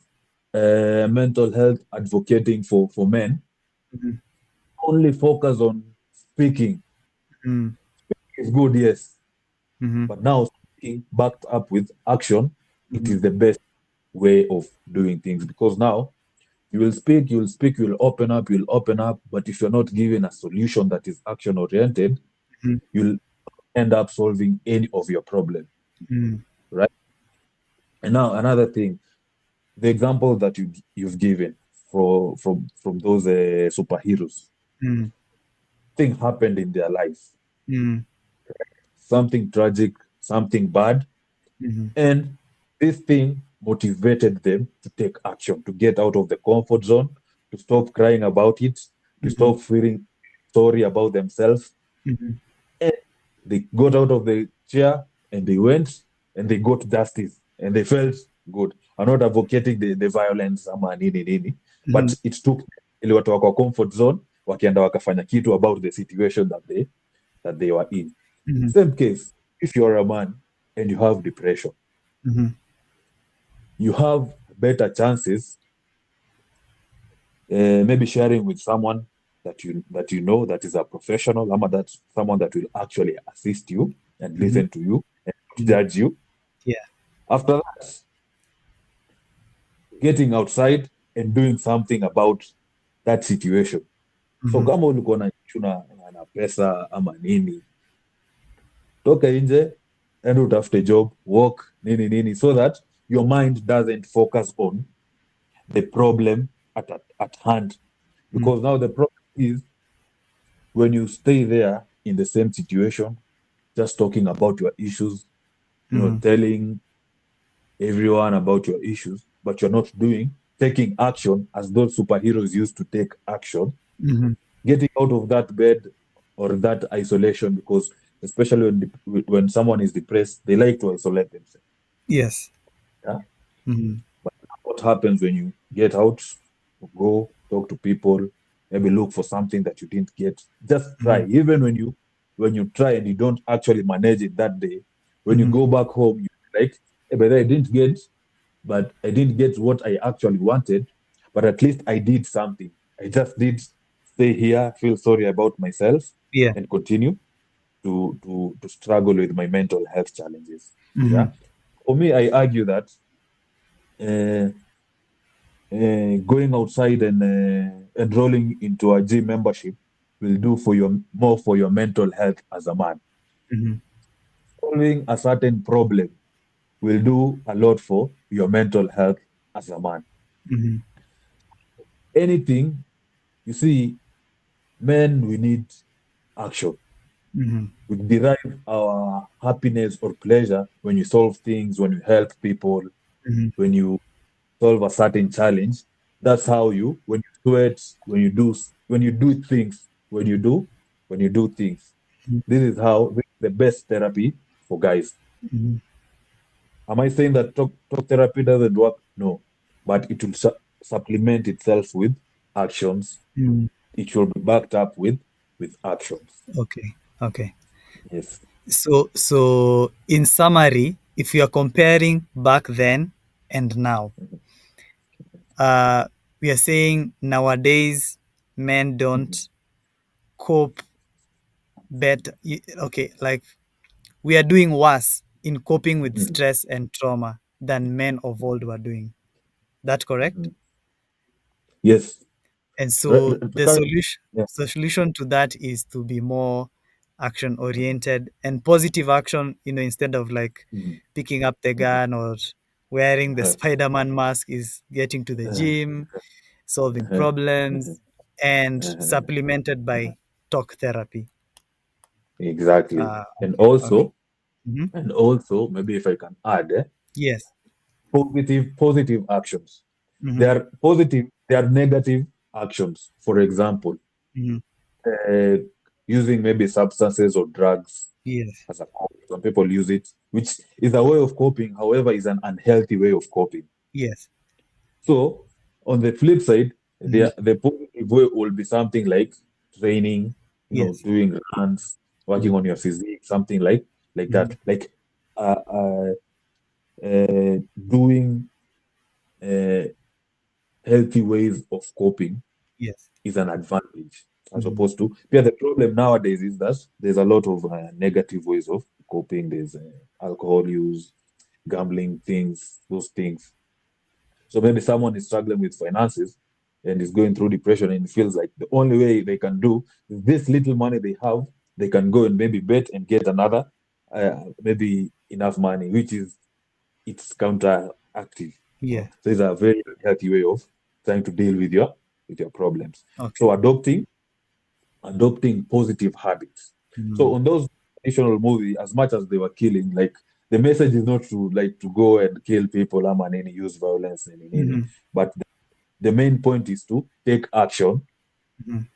mental health advocating for men,
Mhm.
only focus on speaking.
Mhm.
It's good, yes,
Mhm.
but now speaking backed up with action, it
Mhm.
is the best way of doing things, because now you'll open up, but if you're not given a solution that is action oriented,
Mhm.
you'll end up solving any of your problem,
Mhm.
right? And now another thing, the example that you've given from those superheroes,
Mhm.
thing happened in their life,
Mhm.
something tragic, something bad,
Mhm.
and this thing motivated them to take action, to get out of the comfort zone, to stop crying about it, to
Mhm.
stop feeling sorry about themselves.
Mhm.
And they got out of the chair and they went and they got justice and they felt good. I'm not advocating the violence ama nini nini,
Mhm.
but it took, iliwatoa kwa comfort zone, wakienda wakafanya kitu about the situation that they were in.
Mhm.
Same case, if you're a man and you have depression,
Mhm.
you have better chances, maybe sharing with someone that you know that is a professional, ama that's someone that will actually assist you and
Mhm.
listen to you and not
Mhm.
judge you.
Yeah.
After that, getting outside and doing something about that situation. So
Mhm.
kama ulikuwa na issue na pesa ama nini, toka nje and utafute job, work, nini nini, so that your mind doesn't focus on the problem at hand.
Mhm.
Because now the problem is, when you stay there in the same situation, just talking about your issues,
Mhm.
telling everyone about your issues, but you're not taking action as those superheroes used to take action,
Mhm.
getting out of that bed or that isolation, because especially when someone is depressed, they like to isolate themselves.
Yes.
Yeah?
Mhm.
What happens when you get out, go talk to people, maybe look for something that you didn't get, just try.
Mhm.
Even when you try and you don't actually manage it that day, when you
Mhm.
go back home, you're like, hey, but I didn't get what I actually wanted, but at least I did something. I just did stay here, feel sorry about myself,
Yeah.
and continue to struggle with my mental health challenges. Yeah.
Mhm.
For me, I argue that uh, going outside and enrolling into a gym membership will do for your more for your mental health as a man.
Mhm.
Solving a certain problem will do a lot for your mental health as a man.
Mhm.
Anything, you see, men, we need action.
Mhm.
We derive our happiness or pleasure when you solve things, when you help people,
Mhm.
when you solve a certain challenge. That's how when you sweat, when you do things, when you do things.
Mhm.
This is the best therapy for guys.
Mhm.
Am I saying that talk therapy doesn't work? No, but it will supplement itself with actions.
Mhm.
It should be backed up with actions.
Okay. Okay.
Yes.
So in summary, if you are comparing back then and now, uh, we are saying nowadays men
Mhm.
don't cope better. Okay, like we are doing worse in coping with
Mhm.
stress and trauma than men of old were doing. That correct?
Mhm. Yes.
And
Re-
so
re- because- yeah.
the solution to that is to be more action oriented and positive action, instead of like
Mhm.
picking up the
Mhm.
gun or wearing the
Uh-huh.
Spider-Man mask, is getting to the
Uh-huh.
gym, solving
Uh-huh. Uh-huh.
problems, and
Uh-huh.
supplemented by talk therapy.
Exactly. And
Okay. Okay.
also,
Hmm.
and also, maybe if I can add,
Yes.
positive actions. They
Hmm.
are positive, they are negative actions. For example,
Hmm.
uh, using maybe substances or drugs
Yes.
as a coping. Some people use it, which is a way of coping, however, is an unhealthy way of coping.
Yes.
So, on the flip side,
Hmm.
the positive way will be something like training,
Yes.
doing runs, working
Mm.
on your physique, something like
Mm.
that. Like uh, uh, doing uh, healthy ways of coping
Yes.
is an advantage as
Mm.
opposed to. Yeah, the problem nowadays is that there's a lot of negative ways of coping. There's alcohol use, gambling things, those things. So maybe someone is struggling with finances and is going through depression and feels like the only way they can do is this little money they have, they can go and maybe bet and get another, maybe enough money, which is it's counteractive.
Yeah.
So it's a very healthy way of trying to deal with your problems.
Okay.
So adopting positive habits. So
Mm.
on those traditional movies, as much as they were killing, like the message is not to go and kill people, and any use violence, any,
Mm.
but the main point is to take action
Mm.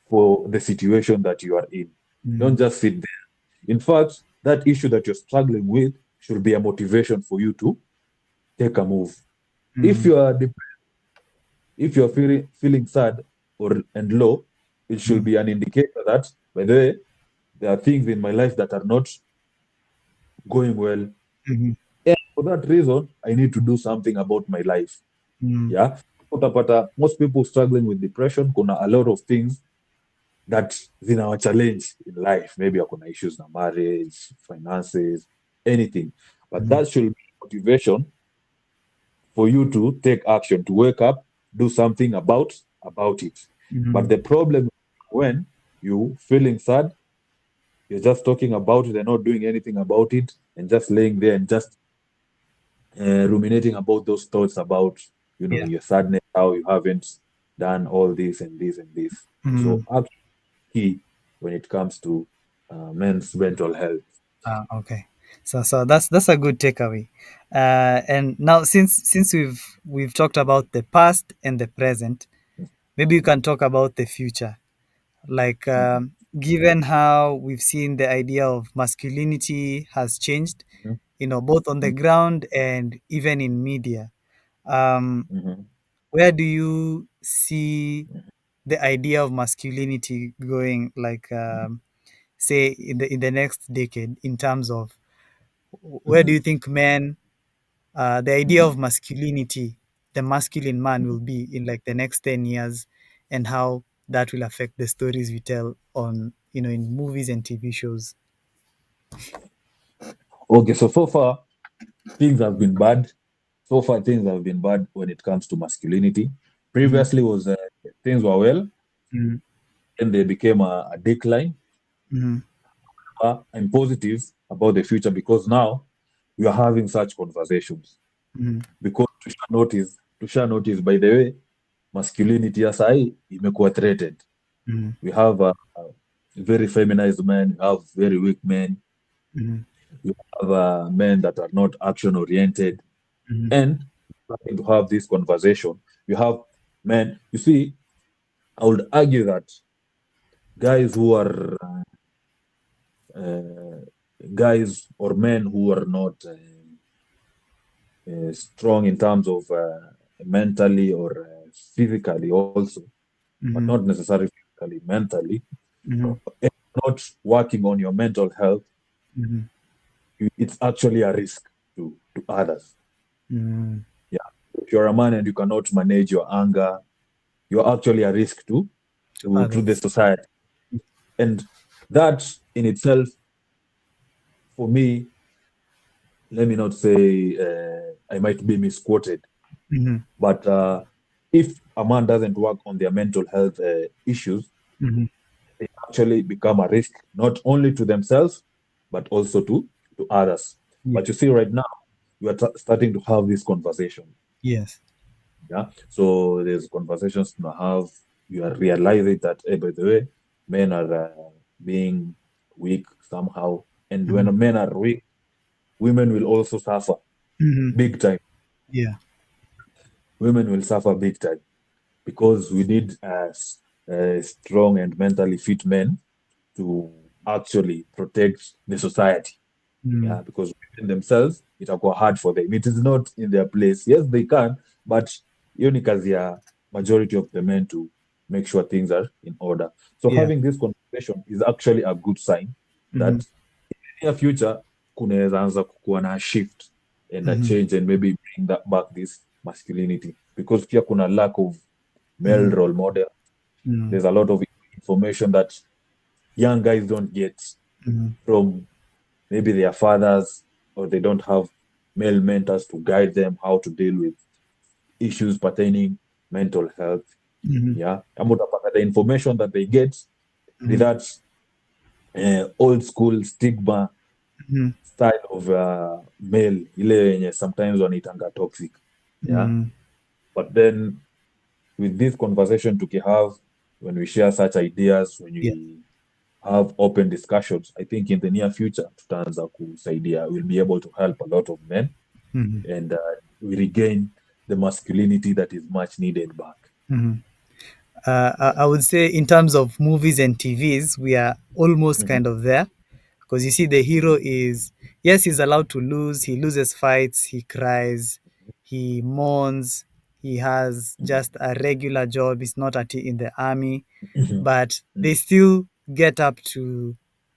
for the situation that you are in. Don't
Mm.
just sit there. In fact, that issue that you're struggling with should be a motivation for you to take a move. If
Mm.
you are if you're feeling sad or and low, it should
Mm.
be an indicator that, by the way, there are things in my life that are not going well.
Mm.
And for that reason, I need to do something about my life.
Mm.
Yeah. Utapata most people struggling with depression, kuna a lot of things that zinawa challenge in life. Maybe kuna issues na marriage, finances, anything. But
Mm.
that should be motivation for you to take action, to wake up, do something about it. But
Mm.
the problem when you feeling sad, you're just talking about it and not doing anything about it, and just laying there and just ruminating about those thoughts about
Yeah.
your sadness, how you haven't done all this and this and this. So
Mm.
actually key when it comes to men's mental health.
Okay. So that's a good takeaway. And now since we've talked about the past and the present, maybe you can talk about the future. Like,
Mhm,
given how we've seen the idea of masculinity has changed,
mhm,
both on the
mhm,
ground and even in media. Um,
mhm,
where do you see the idea of masculinity going? Like, say in the next decade, in terms of where do
mhm,
you think men, the idea
mhm,
of masculinity, the masculine man
mhm.
will be in like the next 10 years, and how that will affect the stories we tell on in movies and TV shows.
Okay, so far things have been bad. So far things have been bad when it comes to masculinity.
Mm,
Previously was things were well,
mm,
and they became a decline.
mm,
I'm positive about the future because now we are having such conversations.
mm,
Because to share notice, by the way, masculinity ya sahi imekuwa threatened.
mm,
We have very feminized men, we have very weak men,
mm,
we have men that are not action oriented,
mm,
and starting to have this conversation. You have men. You see, I would argue that guys who are uh, guys or men who are not strong in terms of mentally or physically also, but
mm,
not necessarily physically, mentally,
mm,
not working on your mental health,
mm,
it's actually a risk to others.
mm,
Yeah. If you're a man and you cannot manage your anger, you're actually a risk
to
to the
others.
society. And that in itself, for me, let me not say I might be misquoted,
Mm,
but if a man doesn't work on their mental health issues,
mm,
they actually become a risk not only to themselves but also to others.
yeah.
But you see, right now we are starting to have this conversation.
Yes.
Yeah, so there's conversations to have. You are realizing that, hey, by the way, men are being weak somehow, and
Mm,
when men are weak, women will also suffer
mm,
big time.
yeah.
Women will suffer big time because we need strong and mentally fit men to actually protect the society.
Mm,
Yeah, because women themselves, itakuwa hard for them. It is not in their place. Yes, they can, but hiyo ni kazi ya majority of the men to make sure things are in order. So
yeah.
having this conversation is actually a good sign.
Mm-hmm.
that near future kunaweza anza kukuwa na shift and a
Mm-hmm.
change and maybe bring that back this masculinity because pia kuna lack of male
Mm-hmm.
role model. There's a lot of information that young guys don't get
Mm-hmm.
from maybe their fathers, or they don't have male mentors to guide them how to deal with issues pertaining mental health.
Mm-hmm.
Yeah, ama utapata the information that they get ni
Mm-hmm.
that old school stigma
Mm-hmm.
style of male, ile yenye sometimes wanaitanga toxic. Yeah,
Mm-hmm.
but then with this conversation tukihave, when we share such ideas, when
Yeah.
we have open discussions, I think in the near future tutaanza kusaidia, we'll be able to help a lot of men,
Mm-hmm.
and we regain the masculinity that is much needed back.
Mm-hmm.
Yeah.
I would say in terms of movies and TVs, we are almost
Mhm,
kind of there because you see the hero is, yes, he's allowed to lose. He loses fights, he cries, he mourns, he has
mhm,
just a regular job. He's not in the army,
mhm,
but they
mhm,
still get up to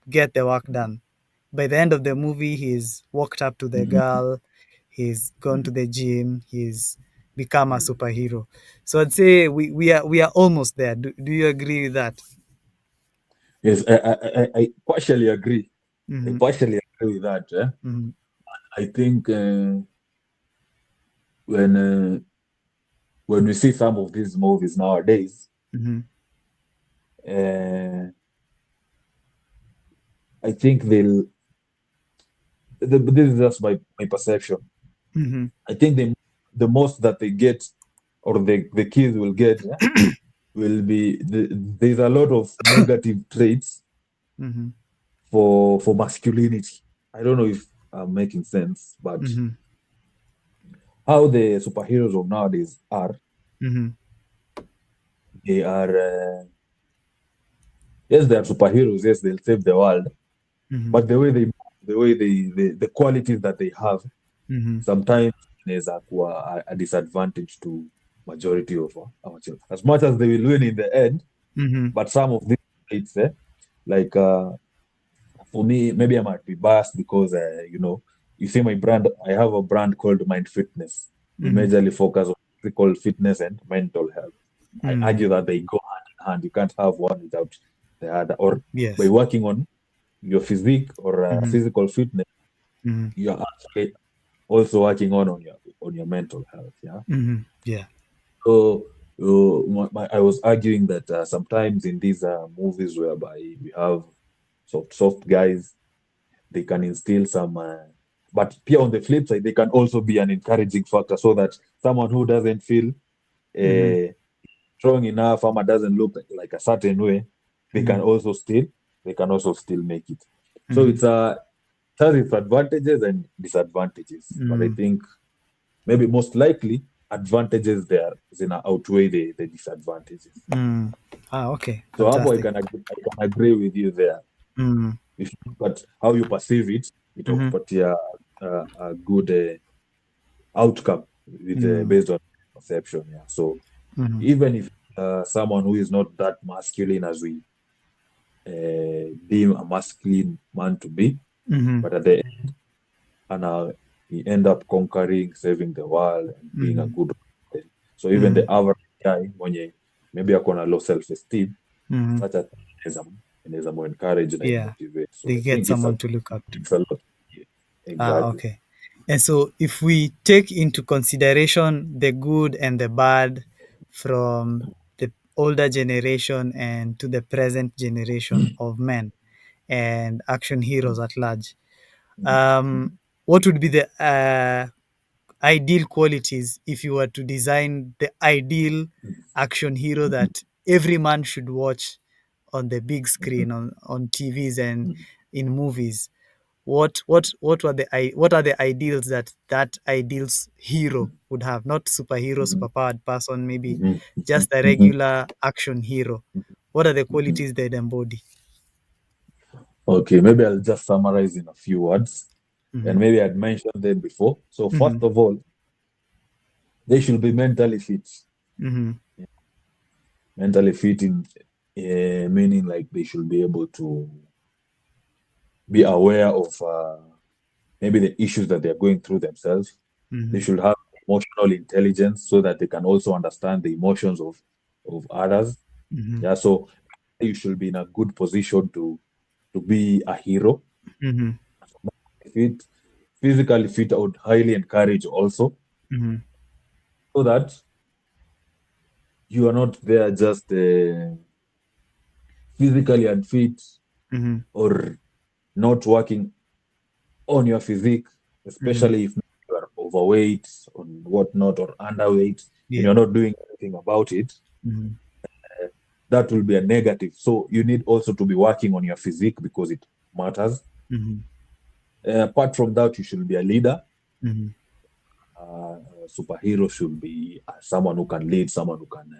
get the work done. By the end of the movie, he's walked up to the
mhm,
girl, he's gone to
mhm,
the gym, he's become a
mhm.
superhero. So I'd say we are almost there. Do you agree with that?
Yes, I partially agree. I
Mm-hmm.
partially agree with that.
Mm-hmm.
I think when when we see some of these movies nowadays,
Mm-hmm.
uh, I think this is just my perception.
Mm-hmm.
I think the most that they get, or the kids will get, will be there's a lot of negative traits
Mm-hmm.
for masculinity. I don't know if I'm making sense, but
Mm-hmm.
how the superheroes of nowadays are,
Mm-hmm.
they are yes, they are superheroes. Yes, they'll save the world,
Mm-hmm.
but the way the qualities that they have
Mm-hmm.
sometimes inaweza kuwa a disadvantage to majority of our children. As much as they will win in the end,
Mm-hmm.
but some of these traits, like for me, maybe I might be biased because you see my brand. I have a brand called Mind Fitness. We
Mm-hmm.
majorly focus on physical fitness and mental health. I
Mm-hmm.
argue that they go hand in hand. You can't have one without the other. Or by
Yes.
working on your physique or
Mm-hmm.
physical fitness,
Mm-hmm.
you are actually also working on your mental health. Yeah.
Mm-hmm. Yeah.
So I was arguing that sometimes in these movies whereby we have soft guys, they can instill some. But here on the flip side, they can also be an encouraging factor so that someone who doesn't feel
Mm-hmm.
uh, strong enough, or doesn't look like a certain way, they
Mm-hmm.
can also still they can also still make it. So
Mm-hmm.
it has its advantages and disadvantages. But I
Mm-hmm.
think maybe most likely advantages there outweigh the disadvantages.
Mm. Ah, okay.
So hapo
Fantastic.
I can agree with you there.
Mm-hmm.
If you look at how you perceive it,
Mm-hmm.
itakupatia a good outcome with based on perception. Yeah. So
Mm-hmm.
even if someone who is not that masculine as we deem a masculine man to be,
Mm-hmm.
but at the end, and he end up conquering, saving the world, and being a
Mm-hmm.
good role. So even
Mm-hmm.
the average guy mwenye maybe akona low self esteem,
Mm-hmm.
such as inaweza mu encourage na
Yeah.
motivate. So
They
I
get
think it's
someone to look up to.
it's a lot. Yeah,
Ah,
exactly.
okay. And so if we take into consideration the good and the bad from the older generation and to the present generation of men and action heroes at large, um, what would be the ideal qualities if you were to design the ideal action hero that every man should watch on the big screen on TVs and in movies? What are the ideals that ideals hero would have? Not superhero, superpowered person, maybe just a regular action hero. What are the qualities they'd embody?
Okay, maybe I'll just summarize in a few words, and
Mm-hmm.
maybe I'd mentioned them before. So
Mm-hmm.
first of all, they should be mentally fit.
Mm-hmm.
Mentally fit in meaning like they should be able to be aware of maybe the issues that they're going through themselves. They
Mm-hmm.
should have emotional intelligence so that they can also understand the emotions of others.
Mm-hmm.
Yeah, so you should be in a good position to be a hero.
Mm-hmm.
Fit, physically fit, I would highly encourage also,
Mm-hmm.
so that you are not there just physically unfit
Mm-hmm.
or not working on your physique,
Mm-hmm.
especially if you are overweight or whatnot or underweight and
Yeah.
you're not doing anything about it.
Mm-hmm.
That will be a negative. So you need also to be working on your physique because it matters.
Mm-hmm.
Apart from that, you should be a leader.
Mm-hmm.
A superhero should be someone who can lead, someone who can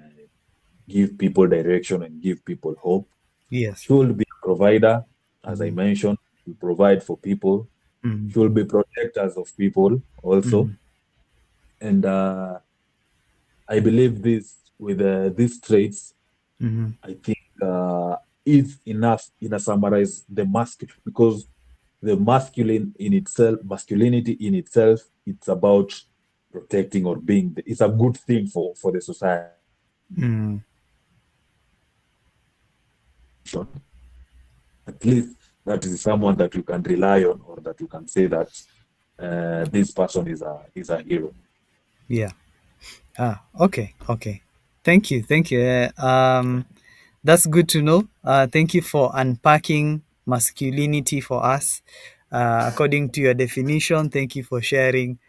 give people direction and give people hope.
Yes.
Should be a provider, as I
Mm-hmm.
mentioned, to provide for people.
Mm-hmm.
Should be protectors of people also.
Mm-hmm.
And I believe this with these traits,
Mm-hmm.
I think is enough in a summarize the masculine because the masculine in itself, masculinity in itself, it's about protecting or being. It's a good thing for the society.
Mm-hmm.
At least that is someone that you can rely on, or that you can say that this person is a hero.
Yeah. Ah, okay, okay. Thank you, thank you. That's good to know. Thank you for unpacking masculinity for us. According to your definition, thank you for sharing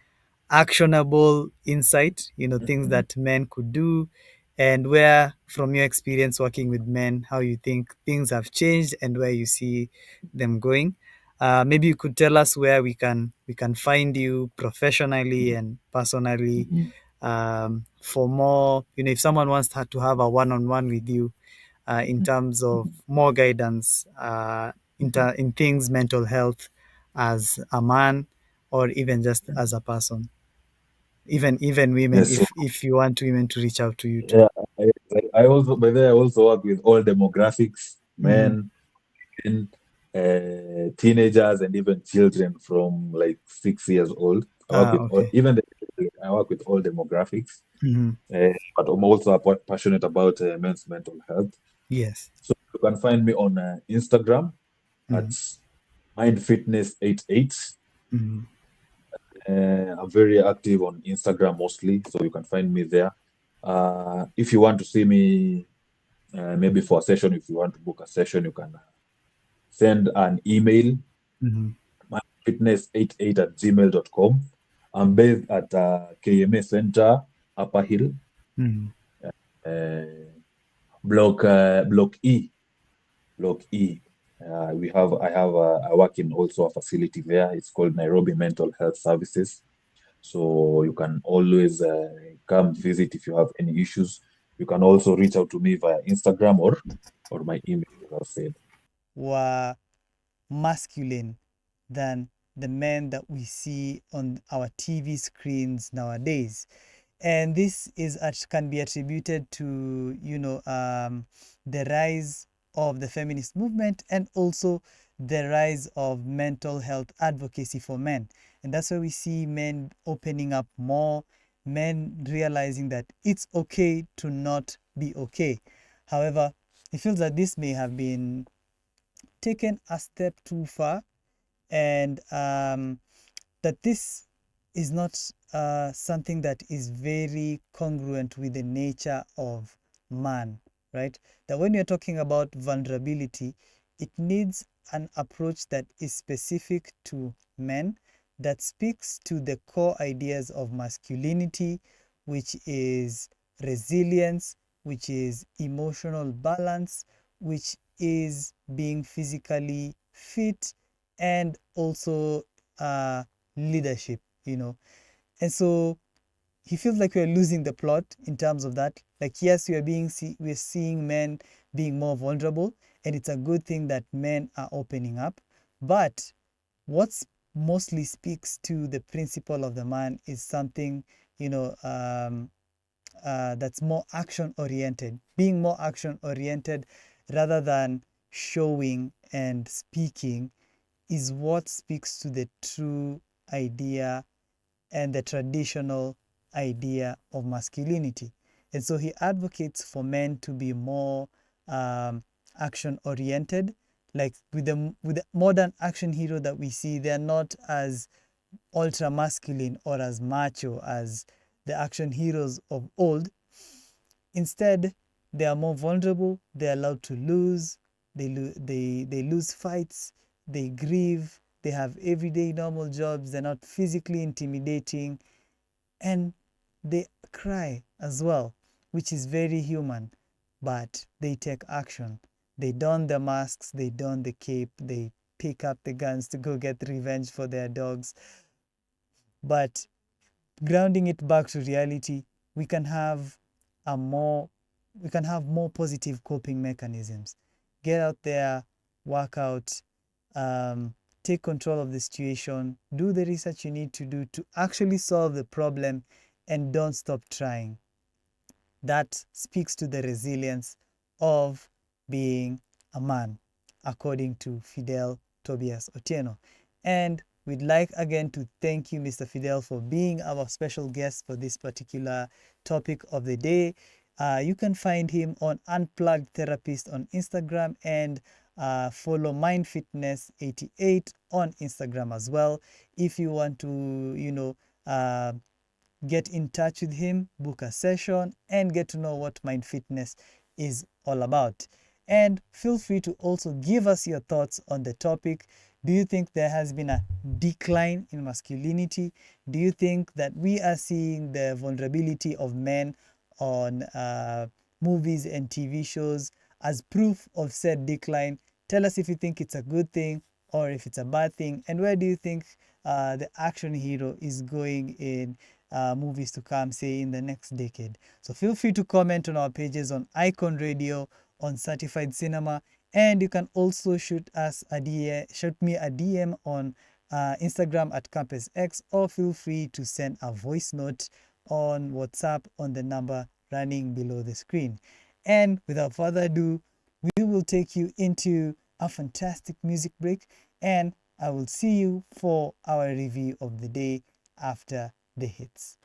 actionable insight, things
Mhm.
that men could do, and where, from your experience working with men, how you think things have changed and where you see them going. Maybe you could tell us where we can find you professionally and personally,
Mhm.
for more, if someone wants to have a one-on-one with you, in terms of more guidance, in things mental health, as a man, or even just as a person, even women,
Yes, so
if you want women to reach out to you too.
yeah, I also by there I also work with all demographics,
Mm-hmm.
men, women, teenagers, and even children from like 6 years old. I work
Ah,
with all,
okay.
even I work with all demographics,
Mm-hmm.
but I'm also passionate about men's mental health.
Yes.
So you can find me on Instagram
Mm-hmm.
at mindfitness88.
Mm-hmm.
I'm very active on Instagram mostly, so you can find me there. If you want to see me, maybe for a session, if you want to book a session, you can send an email,
Mm-hmm.
mindfitness88@gmail.com. I'm based at KMA Center, Upper Hill,
Mm-hmm.
uh, Block E. Block E. I work in also a facility there. It's called Nairobi Mental Health Services. So you can always come visit if you have any issues. You can also reach out to me via Instagram or my email, as I said.
Were masculine than the men that we see on our TV screens nowadays. And this can be attributed to the rise of the feminist movement, and also the rise of mental health advocacy for men. And that's why we see men opening up more, men realizing that it's okay to not be okay. However, it feels that this may have been taken a step too far, and that this is not something that is very congruent with the nature of man, right? That when you're talking about vulnerability, it needs an approach that is specific to men, that speaks to the core ideas of masculinity, which is resilience, which is emotional balance, which is being physically fit, and also uh, leadership, And so he feels like we're losing the plot in terms of that. Like, yes, we're seeing men being more vulnerable, and it's a good thing that men are opening up. But what's mostly speaks to the principle of the man is something, you know, um, that's more action oriented, being more action oriented rather than showing and speaking is what speaks to the true idea and the traditional idea of masculinity. And so he advocates for men to be more action oriented. Like with the modern action hero that we see, they're not as ultra masculine or as macho as the action heroes of old. Instead, they are more vulnerable. They're allowed to lose. They lose fights. They grieve. They have everyday normal jobs. They're not physically intimidating, and they cry as well, which is very human. But they take action. They don the masks. They don the cape. They pick up the guns to go get revenge for their dogs. But grounding it back to reality, we can have a more we can have more positive coping mechanisms. Get out there, work out, um, take control of the situation, do the research you need to do to actually solve the problem, and don't stop trying. That speaks to the resilience of being a man, according to Fidel Tobias Otieno. And we'd like again to thank you, Mr. Fidel, for being our special guest for this particular topic of the day. You can find him on Unplugged Therapist on Instagram, and follow Mind Fitness 88 on Instagram as well. If you want to, uh, get in touch with him, book a session, and get to know what Mind Fitness is all about. And feel free to also give us your thoughts on the topic. Do you think there has been a decline in masculinity? Do you think that we are seeing the vulnerability of men on movies and TV shows as proof of said decline? Tell us if you think it's a good thing or if it's a bad thing, and where do you think the action hero is going in movies to come, say in the next decade. So feel free to comment on our pages on Icon Radio, on Certified Cinema, and you can also shoot me a DM on Instagram at Campus X, or feel free to send a voice note on WhatsApp on the number running below the screen. And without further ado, we will take you into a fantastic music break, and I will see you for our review of the day after the hits.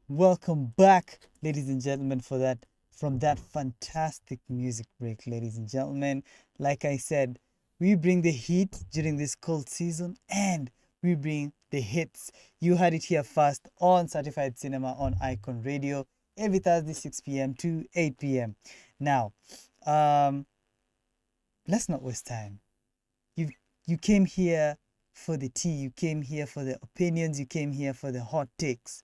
Welcome back, ladies and gentlemen, for that from that fantastic music break, ladies and gentlemen. Like I said, we bring the heat during this cold season, and we bring the hits. You heard it here first on Certified Cinema on Icon Radio every Thursday 6 p.m. to 8 p.m. Now, um, let's not waste time. You you came here for the tea, you came here for the opinions, you came here for the hot takes.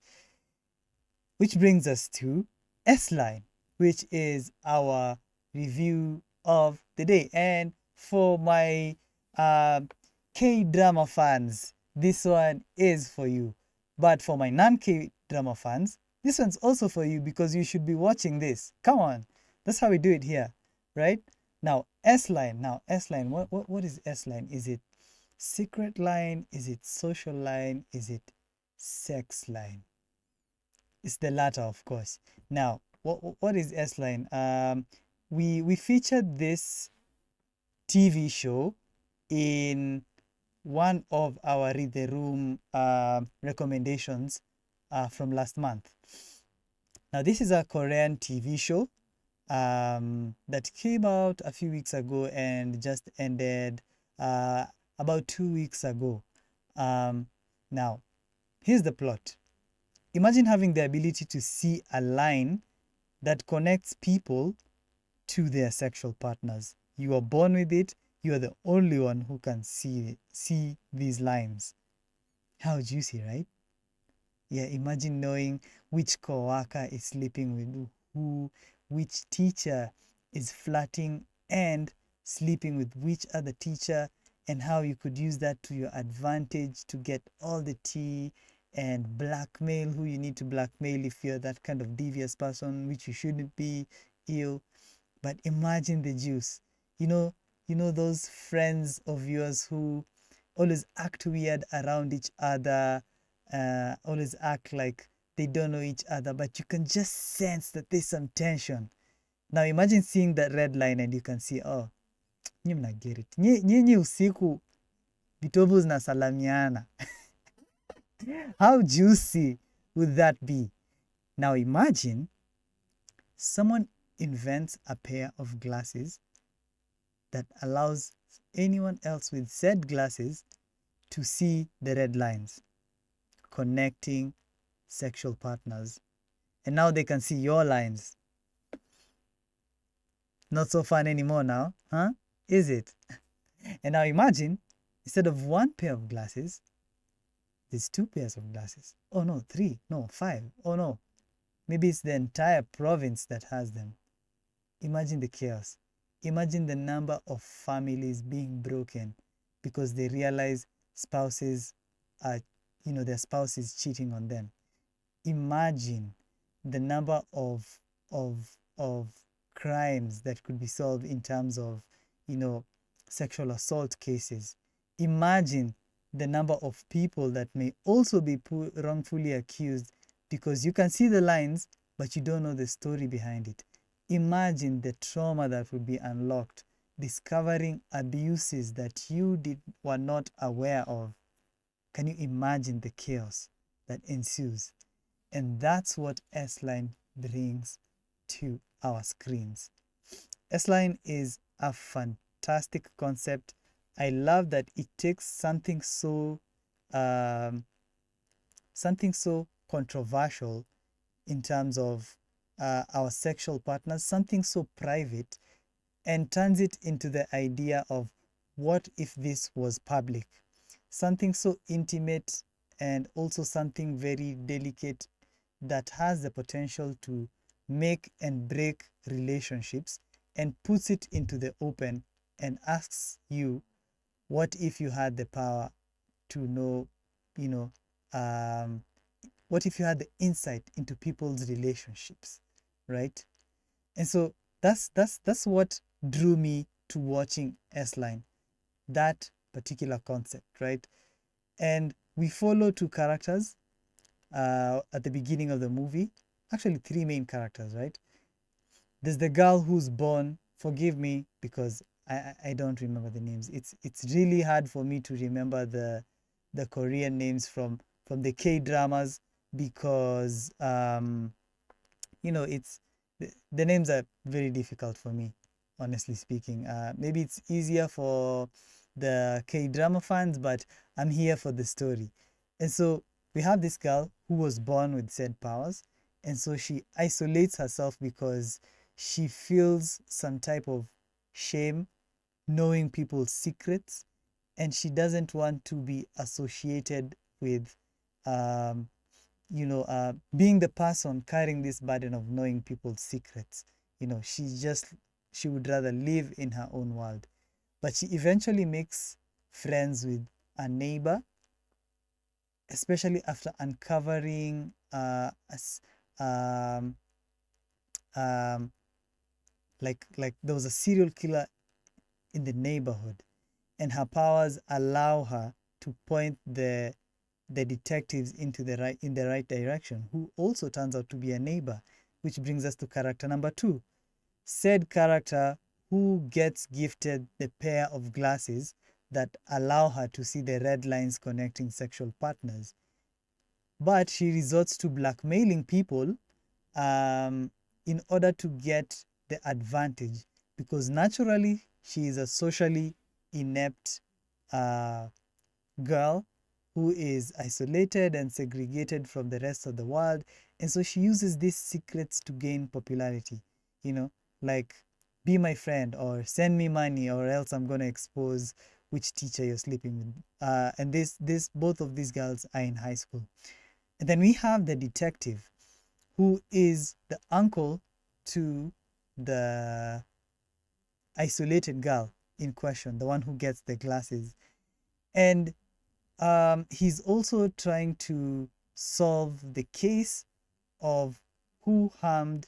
Which brings us to S Line, which is our review of the day. And for my uh, K drama fans, this one is for you. But for my non K drama fans, this one's also for you because you should be watching this. Come on, that's how we do it here, right? Now, S Line. What is S Line? Is it secret line? Is it social line? Is it sex line? It's the latter, of course. Now, what is S Line? We featured this TV show in one of our Read the Room recommendations from last month. Now, this is a Korean TV show that came out a few weeks ago and just ended about 2 weeks ago. Um, Now, here's the plot. Imagine having the ability to see a line that connects people to their sexual partners. You are born with it. You are the only one who can see these lines. How juicy, right? Yeah, imagine knowing which coworker is sleeping with who, which teacher is flirting and sleeping with which other teacher, and how you could use that to your advantage to get all the tea and blackmail who you need to blackmail if you're that kind of devious person, which you shouldn't be. Ew. But imagine the juice. You know, those friends of yours who always act weird around each other, always act like they don't know each other, but you can just sense that there's some tension. Now imagine seeing that red line and you can see, oh, nyinyi mna get it. Nyinyi usiku vitovu zinasalamiana. How juicy would that be? Now imagine someone invents a pair of glasses that allows anyone else with said glasses to see the red lines connecting sexual partners. And now they can see your lines. Not so fun anymore now, huh? Is it? And now imagine, instead of one pair of glasses, there's two pairs of glasses. Oh no, three. No, five. Oh no. Maybe it's the entire province that has them. Imagine the chaos. Imagine the number of families being broken because they realize spouses are, their spouse is cheating on them. Imagine the number of crimes that could be solved in terms of, you know, sexual assault cases. Imagine the number of people that may also be wrongfully accused because you can see the lines, but you don't know the story behind it. Imagine the trauma that would be unlocked, discovering abuses that were not aware of. Can you imagine the chaos that ensues? And that's what S-Line brings to our screens. S-Line is a fantastic concept. I love that it takes um, something so controversial in terms of our sexual partners, something so private, and turns it into the idea of what if this was public? Something so intimate and also something very delicate that has the potential to make and break relationships and puts it into the open and asks you, what if you had the power to know, you know, um, what if you had the insight into people's relationships, right? And so that's what drew me to watching S-Line, that particular concept, right? And we follow two characters at the beginning of the movie. Actually, three main characters, right? There's the girl who's born. Forgive me because I don't remember the names. It's really hard for me to remember the Korean names from the K dramas because it's the names are very difficult for me, honestly speaking. Maybe it's easier for the K drama fans, but I'm here for the story. And so we have this girl who was born with said powers, and so she isolates herself because she feels some type of shame knowing people's secrets, and she doesn't want to be associated with um, being the person carrying this burden of knowing people's secrets. She would rather live in her own world. But she eventually makes friends with a neighbor, especially after uncovering um, um, like there was a serial killer in the neighborhood, and her powers allow her to point the detectives in the right direction, who also turns out to be a neighbor, which brings us to character number two. Said character who gets gifted the pair of glasses that allow her to see the red lines connecting sexual partners, but she resorts to blackmailing people um, in order to get the advantage because naturally she is a socially inept uh, girl who is isolated and segregated from the rest of the world. And so she uses these secrets to gain popularity, you know, like be my friend or send me money or else I'm going to expose which teacher you're sleeping with. And both of these girls are in high school. And then we have the detective who is the uncle to the isolated girl in question, the one who gets the glasses. And he's also trying to solve the case of who harmed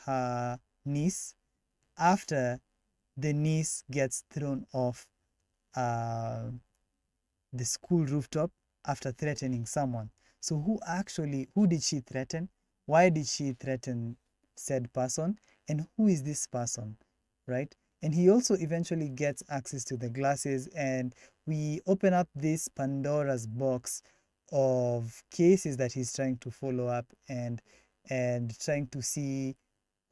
her niece after the niece gets thrown off uh, the school rooftop after threatening someone. So who did she threaten? Why did she threaten said person? and who is this person, right? And he also eventually gets access to the glasses, and we open up this Pandora's box of cases that he's trying to follow up, and trying to see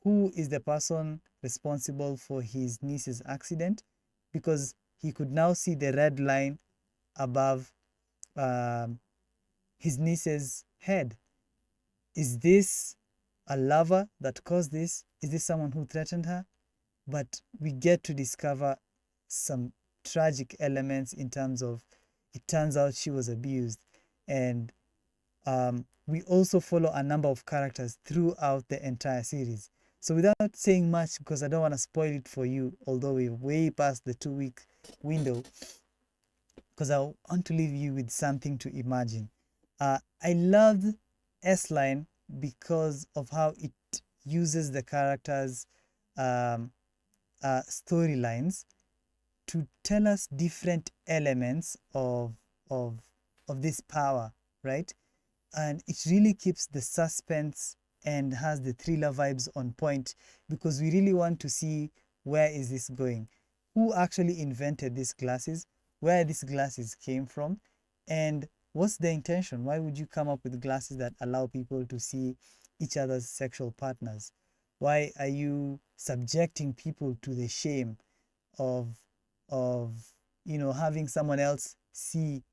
who is the person responsible for his niece's accident, because he could now see the red line above um, his niece's head. Is this a lover that caused this? Is this someone who threatened her? But we get to discover some tragic elements in terms of, it turns out she was abused. And we also follow a number of characters throughout the entire series. So without saying much, because I don't want to spoil it for you, although we're way past the 2 week window, because I want to leave you with something to imagine. I loved S Line because of how it uses the characters' um, storylines to tell us different elements of of this power, right? And it really keeps the suspense and has the thriller vibes on point, because we really want to see where is this going, who actually invented these glasses, where these glasses came from, and what's the intention. Why would you come up with glasses that allow people to see each other's sexual partners? Why are you subjecting people to the shame of of having someone else see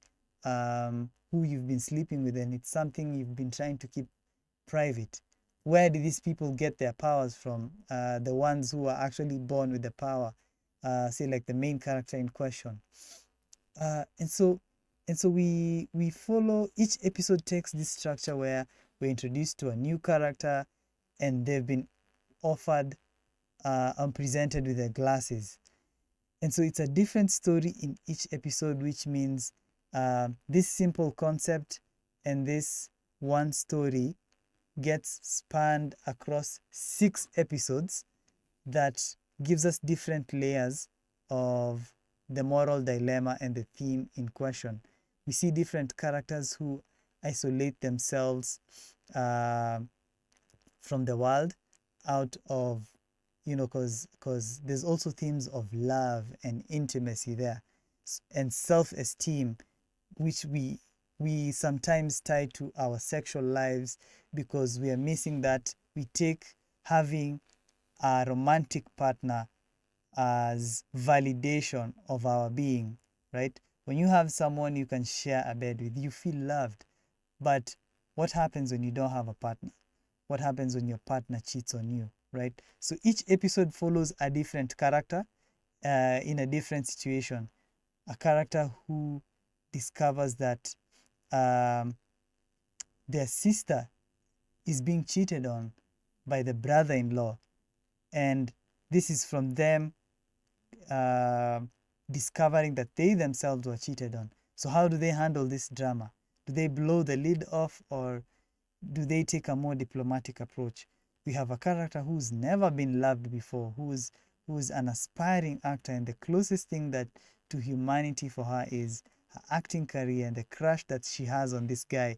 who you've been sleeping with, and it's something you've been trying to keep private? Where do these people get their powers from? The ones who are actually born with the power, say like the main character in question. And so we follow, each episode takes this structure where we're introduced to a new character, and they've been offered and presented with their glasses. And so it's a different story in each episode, which means this simple concept and this one story gets spanned across 6 episodes, that gives us different layers of the moral dilemma and the theme in question. We see different characters who isolate themselves uh, from the world, out of, because there's also themes of love and intimacy there, and self-esteem, which we sometimes tie to our sexual lives, because we are missing that. We take having a romantic partner as validation of our being, right? When you have someone you can share a bed with, you feel loved. But what happens when you don't have a partner? What happens when your partner cheats on you, right? So each episode follows a different character in a different situation. A character who discovers that um, their sister is being cheated on by the brother in law. And this is from them uh, discovering that they themselves were cheated on. So, how do they handle this drama? Do they blow the lid off, or do they take a more diplomatic approach? We have a character who's never been loved before, who's an aspiring actor, and the closest thing that to humanity for her is her acting career and the crush that she has on this guy.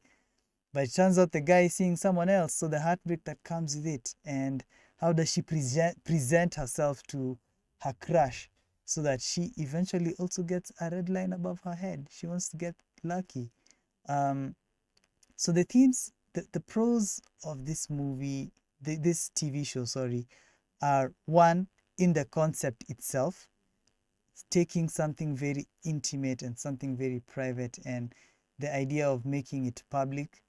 But it turns out the guy is seeing someone else, so the heartbreak that comes with it. And how does she present herself to her crush, so that she eventually also gets a red line above her head? She wants to get lucky. Um, so the themes, the pros of this movie, this TV show, sorry, are: one, in the concept itself, taking something very intimate and something very private, and the idea of making it public.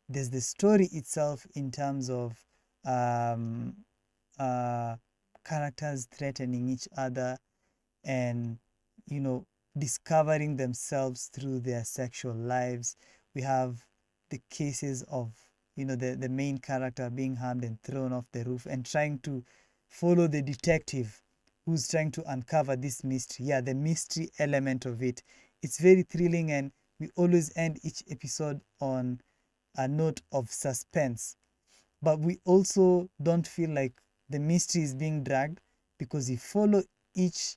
There's the story itself in terms of um, uh, characters threatening each other, and you know discovering themselves through their sexual lives. We have the cases of the main character being harmed and thrown off the roof, and trying to follow the detective who's trying to uncover this mystery. Yeah, the mystery element of it, it's very thrilling, and we always end each episode on a note of suspense. But we also don't feel like the mystery is being dragged, because we follow each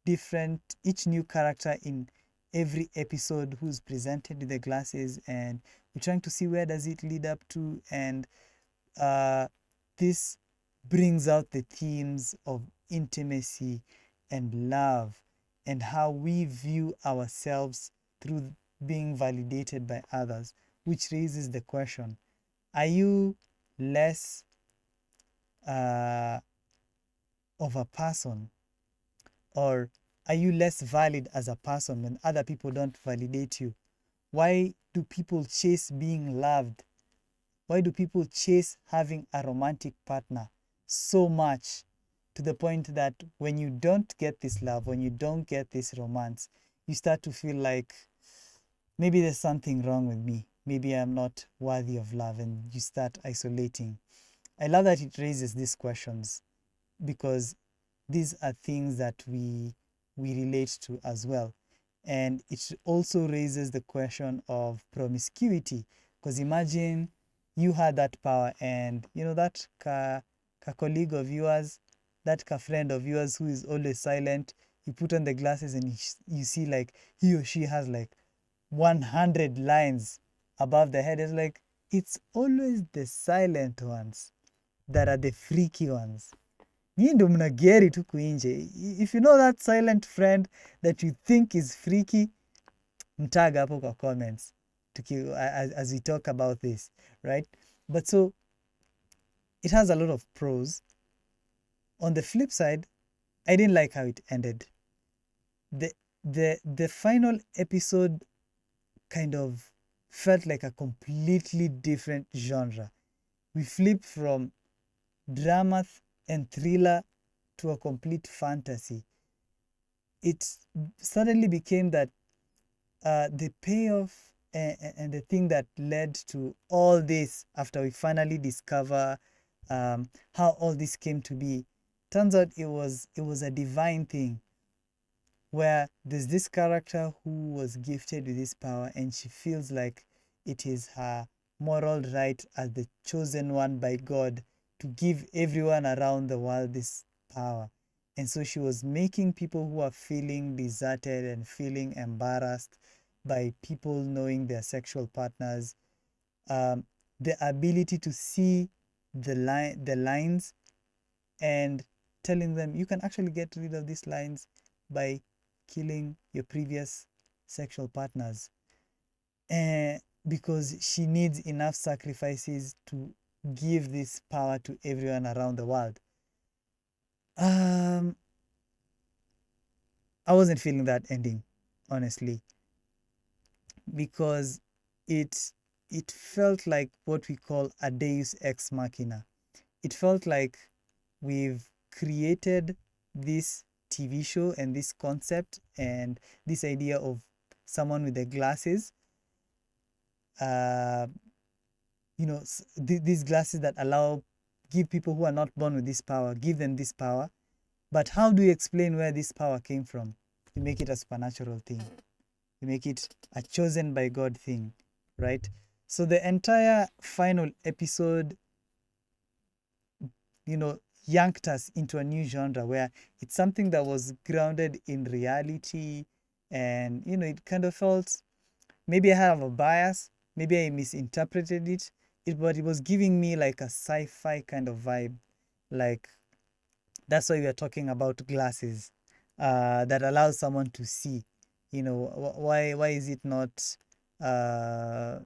each new character in every episode who's presented with the glasses, and we're trying to see where does it lead up to. And uh, this brings out the themes of intimacy and love and how we view ourselves through being validated by others, which raises the question, are you less uh, of a person, or are you less valid as a person when other people don't validate you? Why do people chase being loved? Why do people chase having a romantic partner so much, to the point that when you don't get this love, when you don't get this romance, you start to feel like maybe there's something wrong with me. Maybe I'm not worthy of love, and you start isolating. I love that it raises these questions, because these are things that we relate to as well. And it also raises the question of promiscuity, because imagine you had that power, and that colleague of yours, that friend of yours who is always silent, you put on the glasses and you see like he or she has like 100 lines above the head. It's like it's always the silent ones that are the freaky ones. Nyinyi ndo mna geri tu kuinje. If you know that silent friend that you think is freaky, mtag hapo kwa comments as we talk about this, right? But so it has a lot of pros. On the flip side, I didn't like how it ended. The final episode kind of felt like a completely different genre. We flipped from drama and thriller to a complete fantasy. It suddenly became that the payoff and the thing that led to all this, after we finally discover how all this came to be, turns out it was a divine thing, where there's this character who was gifted with this power, and she feels like it is her moral right as the chosen one by God to give everyone around the world this power. And so she was making people who are feeling deserted and feeling embarrassed by people knowing their sexual partners, um, the ability to see the lines, and telling them you can actually get rid of these lines by killing your previous sexual partners. Because she needs enough sacrifices to give this power to everyone around the world. Um, I wasn't feeling that ending, honestly, because it it felt like what we call a Deus ex machina. It felt like we've created this TV show and this concept and this idea of someone with the glasses, uh, these glasses that give people who are not born with this power, give them this power. But how do you explain where this power came from? You make it a supernatural thing. You make it a chosen by God thing, right? So the entire final episode, you know, yanked us into a new genre where it's something that was grounded in reality. And, it kind of felt, maybe I have a bias, maybe I misinterpreted but it was giving me like a sci-fi kind of vibe. Like, that's why we are talking about glasses that allows someone to see. Why is it not uh,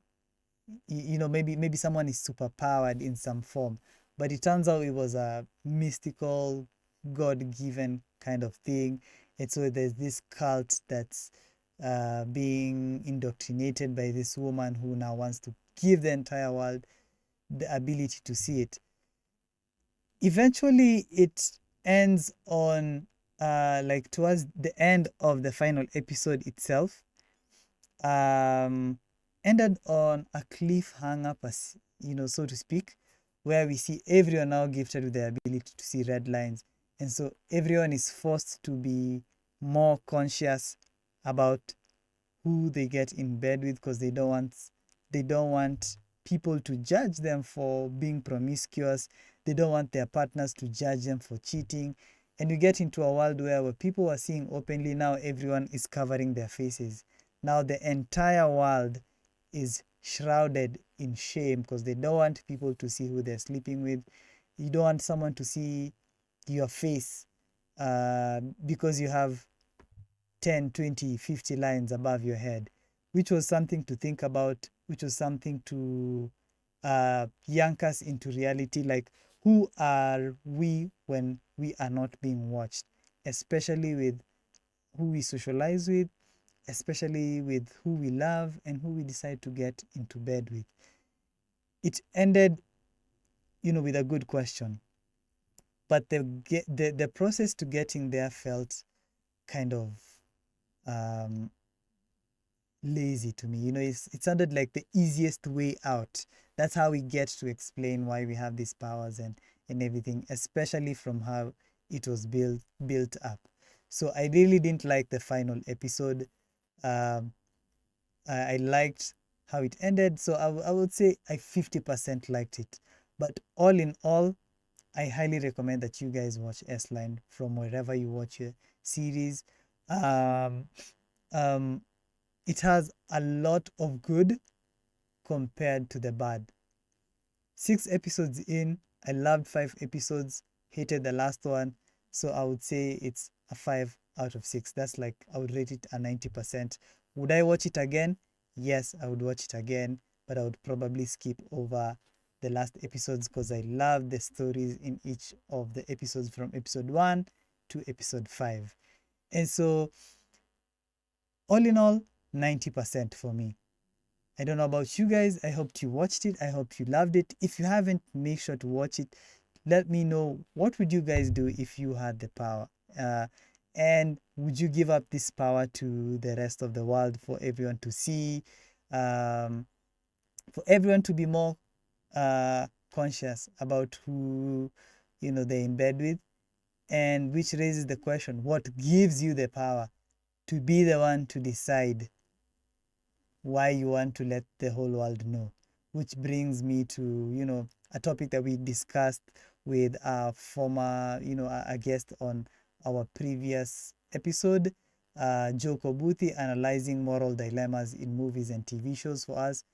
maybe someone is super powered in some form, but it turns out it was a mystical, god-given kind of thing. And so there's this cult that's being indoctrinated by this woman who now wants to give the entire world the ability to see it. Eventually it ends on like towards the end of the final episode itself, um, ended on a cliffhanger, so to speak, where we see everyone now gifted with the ability to see red lines. And so everyone is forced to be more conscious about who they get in bed with, because they don't want people to judge them for being promiscuous. They don't want their partners to judge them for cheating. And you get into a world where people are seeing openly, now everyone is covering their faces. Now the entire world is shrouded in shame because they don't want people to see who they're sleeping with. You don't want someone to see your face because you have 10, 20, 50 lines above your head, which was something to think about, which was something to yank us into reality. Like, who are we when we are not being watched, especially with who we socialize with, especially with who we love and who we decide to get into bed with. It ended, with a good question, but the process to getting there felt kind of um, lazy to me. It sounded like the easiest way out. That's how we get to explain why we have these powers and everything, especially from how it was built up. So I really didn't like the final episode. Um, I liked how it ended, so I would say I 50% liked it. But all in all, I highly recommend that you guys watch S Line from wherever you watch your series. Um, um, it has a lot of good compared to the bad. 6 episodes in, I loved 5 episodes, hated the last one. So I would say it's a 5 out of 6. That's like, I would rate it a 90%. Would I watch it again? Yes, I would watch it again, but I would probably skip over the last episodes because I love the stories in each of the episodes from episode 1 to episode 5. And so, all in all, 90% for me. I don't know about you guys. I hope you watched it. I hope you loved it. If you haven't, make sure to watch it. Let me know, what would you guys do if you had the power? Uh, and would you give up this power to the rest of the world for everyone to see? Um, for everyone to be more conscious about who they're in bed with? And which raises the question, what gives you the power to be the one to decide why you want to let the whole world know? Which brings me to, a topic that we discussed with our former, a guest on our previous episode, Joe Kobuthi, analyzing moral dilemmas in movies and TV shows for us.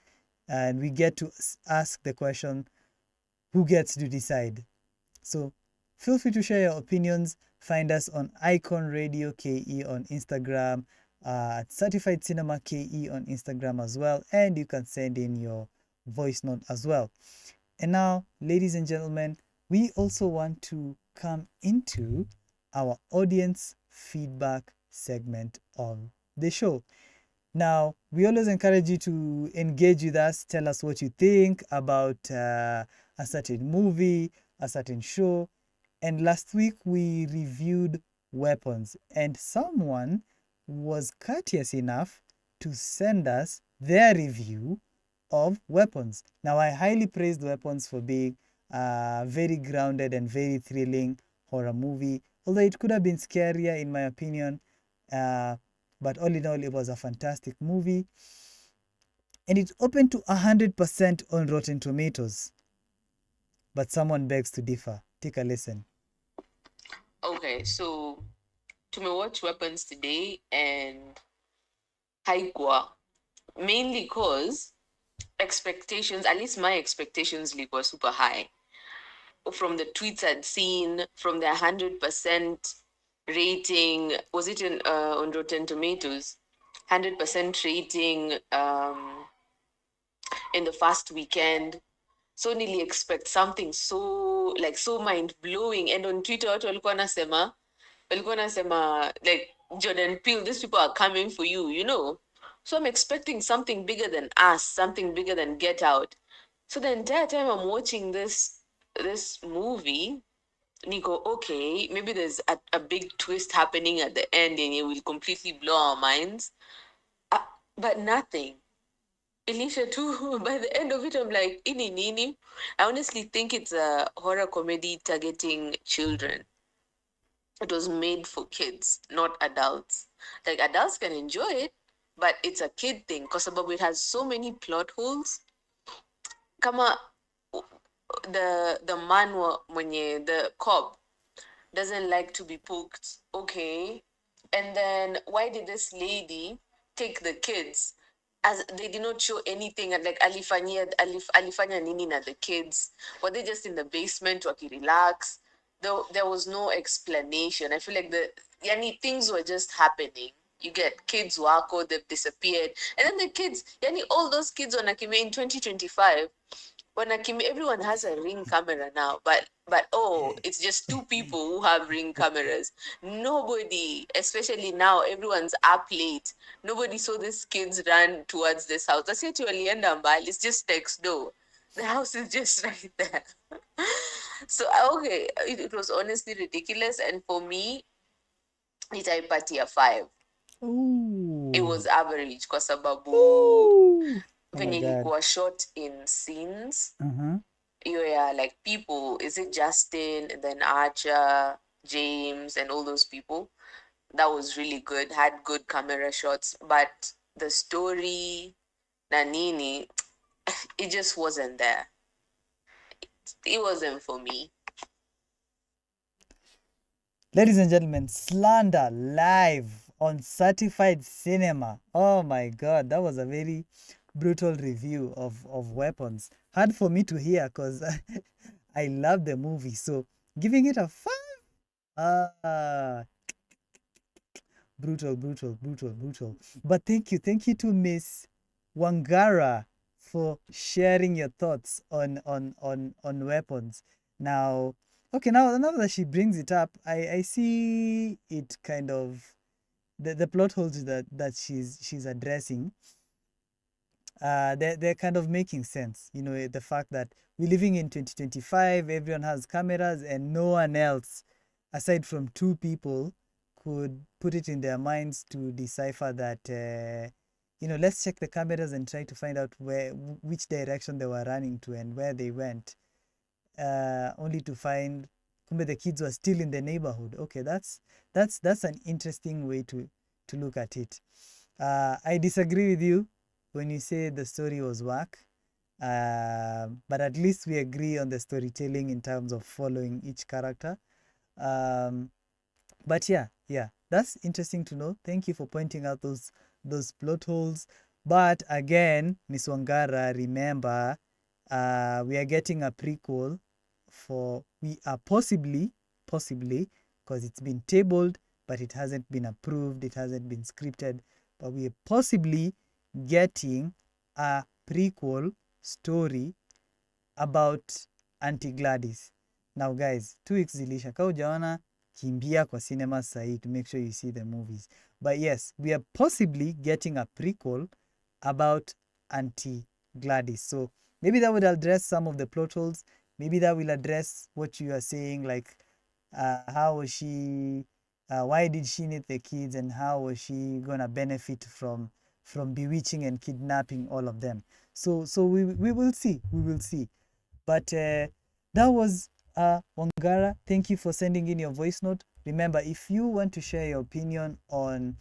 And we get to ask the question, who gets to decide? So feel free to share your opinions. Find us on Icon Radio KE on Instagram, at Certified Cinema KE on Instagram as well. And you can send in your voice note as well. And now, ladies and gentlemen, we also want to come into our audience feedback segment of the show. Now, we always encourage you to engage with us, tell us what you think about a certain movie, a certain show. And last week we reviewed Weapons, and someone was courteous enough to send us their review of Weapons. Now, I highly praised Weapons for being a very grounded and very thrilling horror movie, although it could have been scarier in my opinion. Uh, but all in all, it was a fantastic movie, and it opened to 100% on Rotten Tomatoes. But someone begs to differ. Take a listen.
Okay, so to me watch Weapons today and haikuwa mainly cause expectations, at least my expectations were super high. From the tweets I'd seen, from the 100% rating, was it on Rotten Tomatoes? 100% rating in the first weekend. So nearly expect something so mind blowing. And on Twitter, watu walikuwa nasema like Jordan Peele, these people are coming for you. So I'm expecting something bigger than Us, something bigger than Get Out. So the entire time I'm watching this movie, Nico, okay, maybe there's a big twist happening at the end and it will completely blow our minds. Uh, but nothing. Elisha too, by the end of it, I'm like, ini nini? I honestly think it's a horror comedy targeting children. It was made for kids, not adults. Like adults can enjoy it, but it's a kid thing because it has so many plot holes. Kama the man mwenye the cop doesn't like to be poked. Okay. And then why did this lady take the kids? as they did not show anything, and like alifanya nini na the kids, were they just in the basement wakirelax? There was no explanation. I feel like the yani things were just happening. You get kids wako, they've disappeared, and then the kids, yani all those kids wanakimia in 2025, wanakimia, everyone has a ring camera now, but oh, it's just two people who have ring cameras. Nobody, especially now, everyone's up late. Nobody saw these kids run towards this house. That's it, walienda mbali. It's just next door. The house is just right there. So okay, it was honestly ridiculous, and for me, nitaipatia 5. It
Ooh.
was average kwa sababu
Ooh. Oh my
venye
god.
ilikuwa short in scenes.
Uh-huh.
Yeah, like people, is it Justin and then Archer, James, and all those people? That was really good, had good camera shots, but the story, Nanini, it just wasn't there. It wasn't for me.
Ladies and gentlemen, slander live on Certified Cinema. Oh my god, that was a very brutal review of Weapons. Hard for me to hear because I love the movie. So giving it a 5. Brutal, brutal, brutal, brutal. But thank you to Miss Wangara for sharing your thoughts on Weapons. Now, okay, now that she brings it up, I see it kind of the plot holes that she's addressing. They're kind of making sense. You know, the fact that we're living in 2025, everyone has cameras, and no one else, aside from two people, could put it in their minds to decipher that, let's check the cameras and try to find out which direction they were running to and where they went, only to find kumbe the kids were still in the neighborhood. Okay, that's an interesting way to look at it. I disagree with you when you say the story was whack, but at least we agree on the storytelling in terms of following each character. Um, but yeah, that's interesting to know. Thank you for pointing out those plot holes. But again, Miss Wangara, remember, we are getting a prequel for we are possibly because it's been tabled, but it hasn't been approved, it hasn't been scripted, but we are possibly getting a prequel story about Auntie Gladys. Now guys, 2 weeks zilisha, kama hujaona kimbia kwa cinema sahii to make sure you see the movies. But yes, we are possibly getting a prequel about Auntie Gladys. So maybe that would address some of the plot holes. Maybe that will address what you are saying, like how was she, why did she need the kids, and how was she gonna benefit from bewitching and kidnapping all of them. So we will see. We will see. But that was Wangara. Thank you for sending in your voice note. Remember, if you want to share your opinion on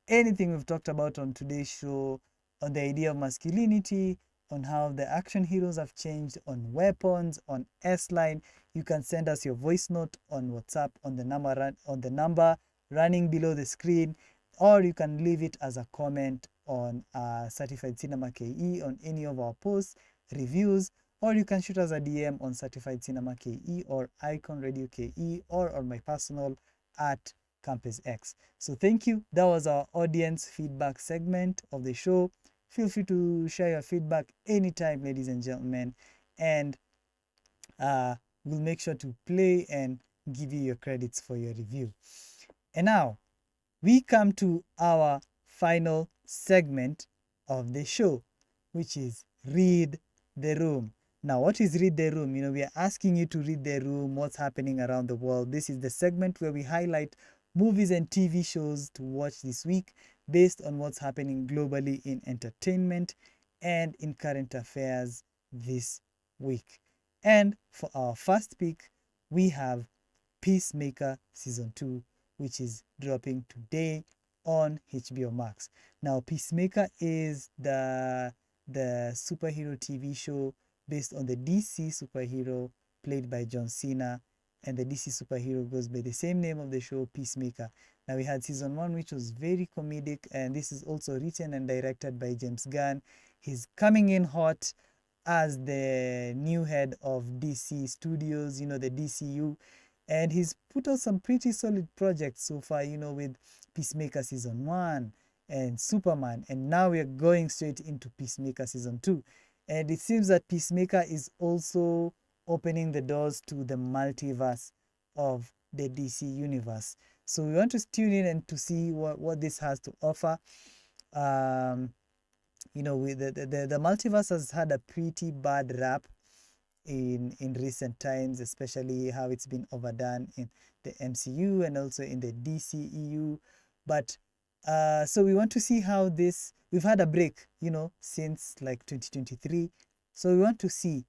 anything we've talked about on today's show, on the idea of masculinity, on how the action heroes have changed, on weapons, on S-Line, you can send us your voice note on WhatsApp on the number running below the screen, or you can leave it as a comment on Certified Cinema KE on any of our posts, reviews, or you can shoot us a DM on Certified Cinema KE or Icon Radio KE or on my personal at Campus X. So thank you. That was our audience feedback segment of the show. Feel free to share your feedback anytime, ladies and gentlemen, and we'll make sure to play and give you your credits for your review. And now we come to our final segment of the show, which is Read the Room. Now, what is Read the Room? We are asking you to read the room, what's happening around the world. This is the segment where we highlight movies and TV shows to watch this week based on what's happening globally in entertainment and in current affairs this week. And for our first pick, we have Peacemaker Season 2, which is dropping today on HBO Max. Now, Peacemaker is the superhero TV show based on the DC superhero played by John Cena and the DC superhero goes by the same name of the show, Peacemaker. Now we had season 1, which was very comedic, and this is also written and directed by James Gunn. He's coming in hot as the new head of DC Studios, the DCU, and he's put out some pretty solid projects so far, with Peacemaker season 1 and Superman, and now we're going straight into Peacemaker season 2. And it seems that Peacemaker is also opening the doors to the multiverse of the DC universe. So we want to tune in and to see what this has to offer. Um, the multiverse has had a pretty bad rap in recent times, especially how it's been overdone in the MCU and also in the DCEU. But so we want to see how this. We've had a break, since like 2023. So we want to see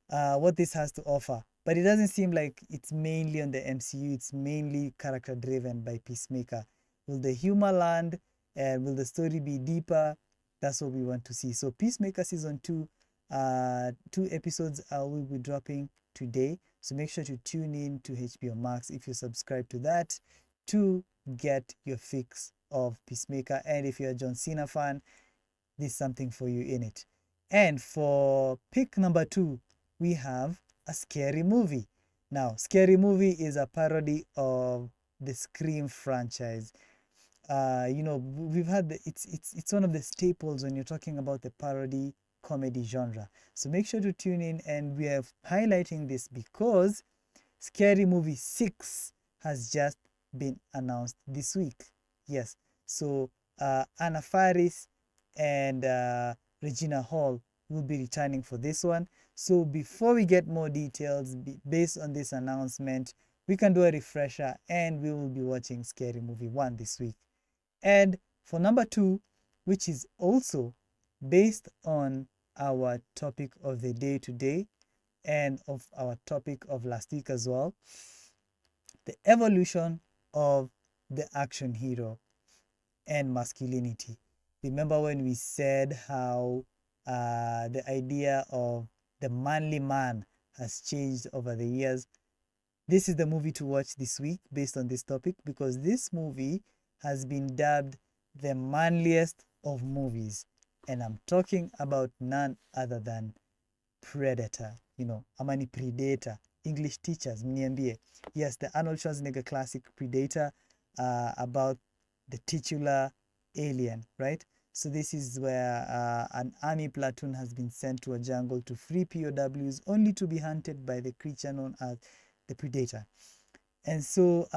what this has to offer. But it doesn't seem like it's mainly on the MCU. It's mainly character driven by Peacemaker. Will the humor land, and will the story be deeper? That's what we want to see. So Peacemaker season 2, 2 episodes will be dropping today. So make sure to tune in to HBO Max if you subscribe to that to get your fix of Peacemaker. And if you're a John Cena fan, there's something for you in it. And for pick number 2, we have a scary movie. Now, Scary Movie is a parody of the Scream franchise. We've had it's one of the staples when you're talking about the parody comedy genre. So make sure to tune in, and we are highlighting this because Scary Movie 6 has just been announced this week. Yes. So Anna Faris and Regina Hall will be returning for this one. So before we get more details based on this announcement, we can do a refresher, and we will be watching Scary Movie 1 this week. And for number 2, which is also based on our topic of the day today and of our topic of last week as well, the evolution of the action hero and masculinity. Remember when we said how the idea of the manly man has changed over the years? This is the movie to watch this week based on this topic, because this movie has been dubbed the manliest of movies. And I'm talking about none other than Predator. Amani Predator. English teachers, mniambie. Yes, the Arnold Schwarzenegger classic Predator, about the titular alien, right? So this is where an army platoon has been sent to a jungle to free POWs, only to be hunted by the creature known as the Predator. And so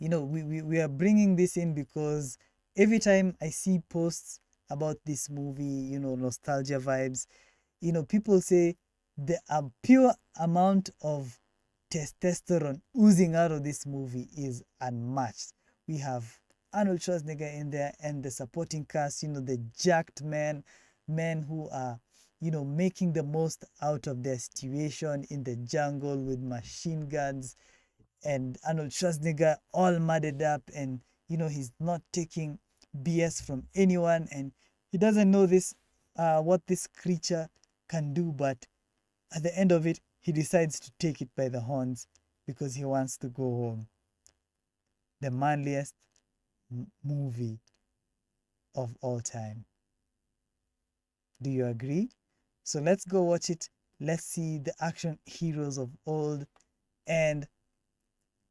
we are bringing this in because every time I see posts about this movie, nostalgia vibes, people say the pure amount of testosterone oozing out of this movie is unmatched. We have Arnold Schwarzenegger in there, and the supporting cast, the jacked men who are, making the most out of their situation in the jungle with machine guns, and Arnold Schwarzenegger all mudded up, and he's not taking BS from anyone, and he doesn't know this what this creature can do, but at the end of it, he decides to take it by the horns because he wants to go home. The manliest movie of all time. Do you agree? So let's go watch it. Let's see the action heroes of old. And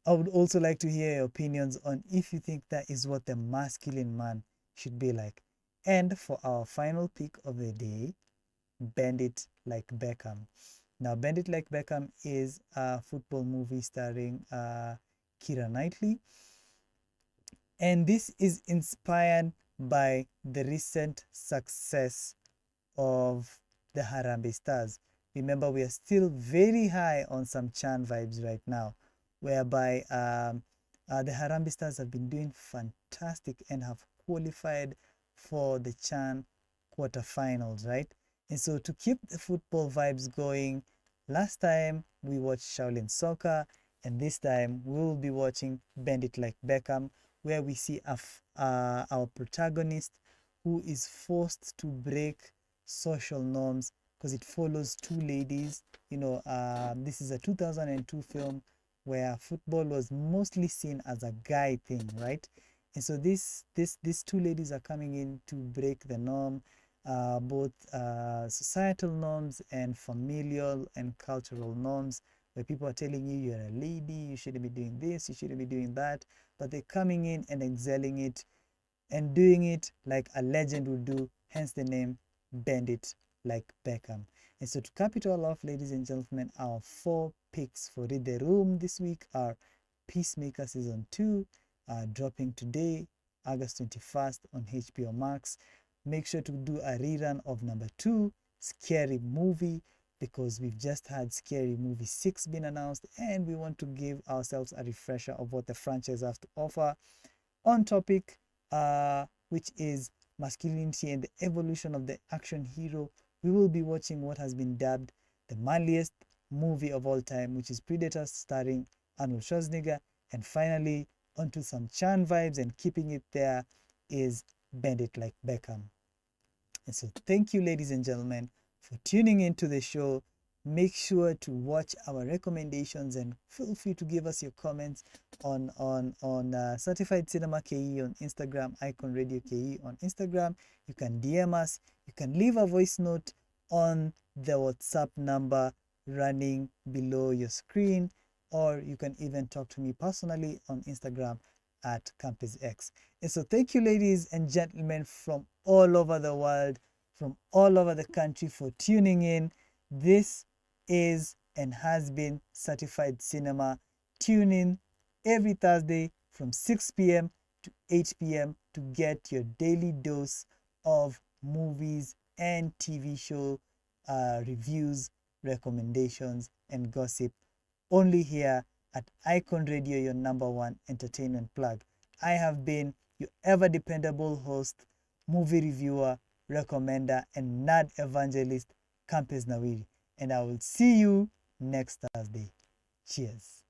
I would also like to hear your opinions on if you think that is what the masculine man should be like. And for our final pick of the day, Bend It Like Beckham. Now, Bend It Like Beckham is a football movie starring Keira Knightley. And this is inspired by the recent success of the Harambee Stars. Remember, we are still very high on some Chan vibes right now, whereby the Harambee Stars have been doing fantastic and have qualified for the Chan quarterfinals, right? And so to keep the football vibes going, last time we watched Shaolin Soccer, and this time we will be watching Bend It Like Beckham, where we see our protagonist who is forced to break social norms because it follows two ladies. This is a 2002 film where football was mostly seen as a guy thing, right? And so these two ladies are coming in to break the norm, both societal norms and familial and cultural norms, where people are telling you you're a lady, you shouldn't be doing this, you shouldn't be doing that, but they're coming in and excelling it and doing it like a legend would do, hence the name Bend It Like Beckham. And so, to cap it all off, ladies and gentlemen, our four picks for Read the Room this week are Peacemaker Season 2, dropping today, August 21st on HBO Max. Make sure to do a rerun of number 2, Scary Movie, because we've just had Scary Movie 6 being announced, and we want to give ourselves a refresher of what the franchise has to offer. On topic, which is masculinity and the evolution of the action hero, we will be watching what has been dubbed the manliest movie of all time, which is Predator, starring Arnold Schwarzenegger. And finally, onto some Chan vibes and keeping it there, is Bend It Like Beckham. And so, thank you, ladies and gentlemen, for tuning into the show. Make sure to watch our recommendations and feel free to give us your comments on Certified Cinema KE on Instagram, Icon Radio KE on Instagram. You can DM us. You can leave a voice note on the WhatsApp number running below your screen, or you can even talk to me personally on Instagram at CampusX. And so, thank you, ladies and gentlemen, from all over the world, from all over the country, for tuning in. This is and has been Certified Cinema. Tune in every Thursday from 6 p.m. to 8 p.m. to get your daily dose of movies and TV show reviews, recommendations, and gossip, only here at Icon Radio, your number one entertainment plug. I have been your ever dependable host, movie reviewer, recommender, and nerd evangelist, Campus Nawiri. And I will see you next Thursday. Cheers.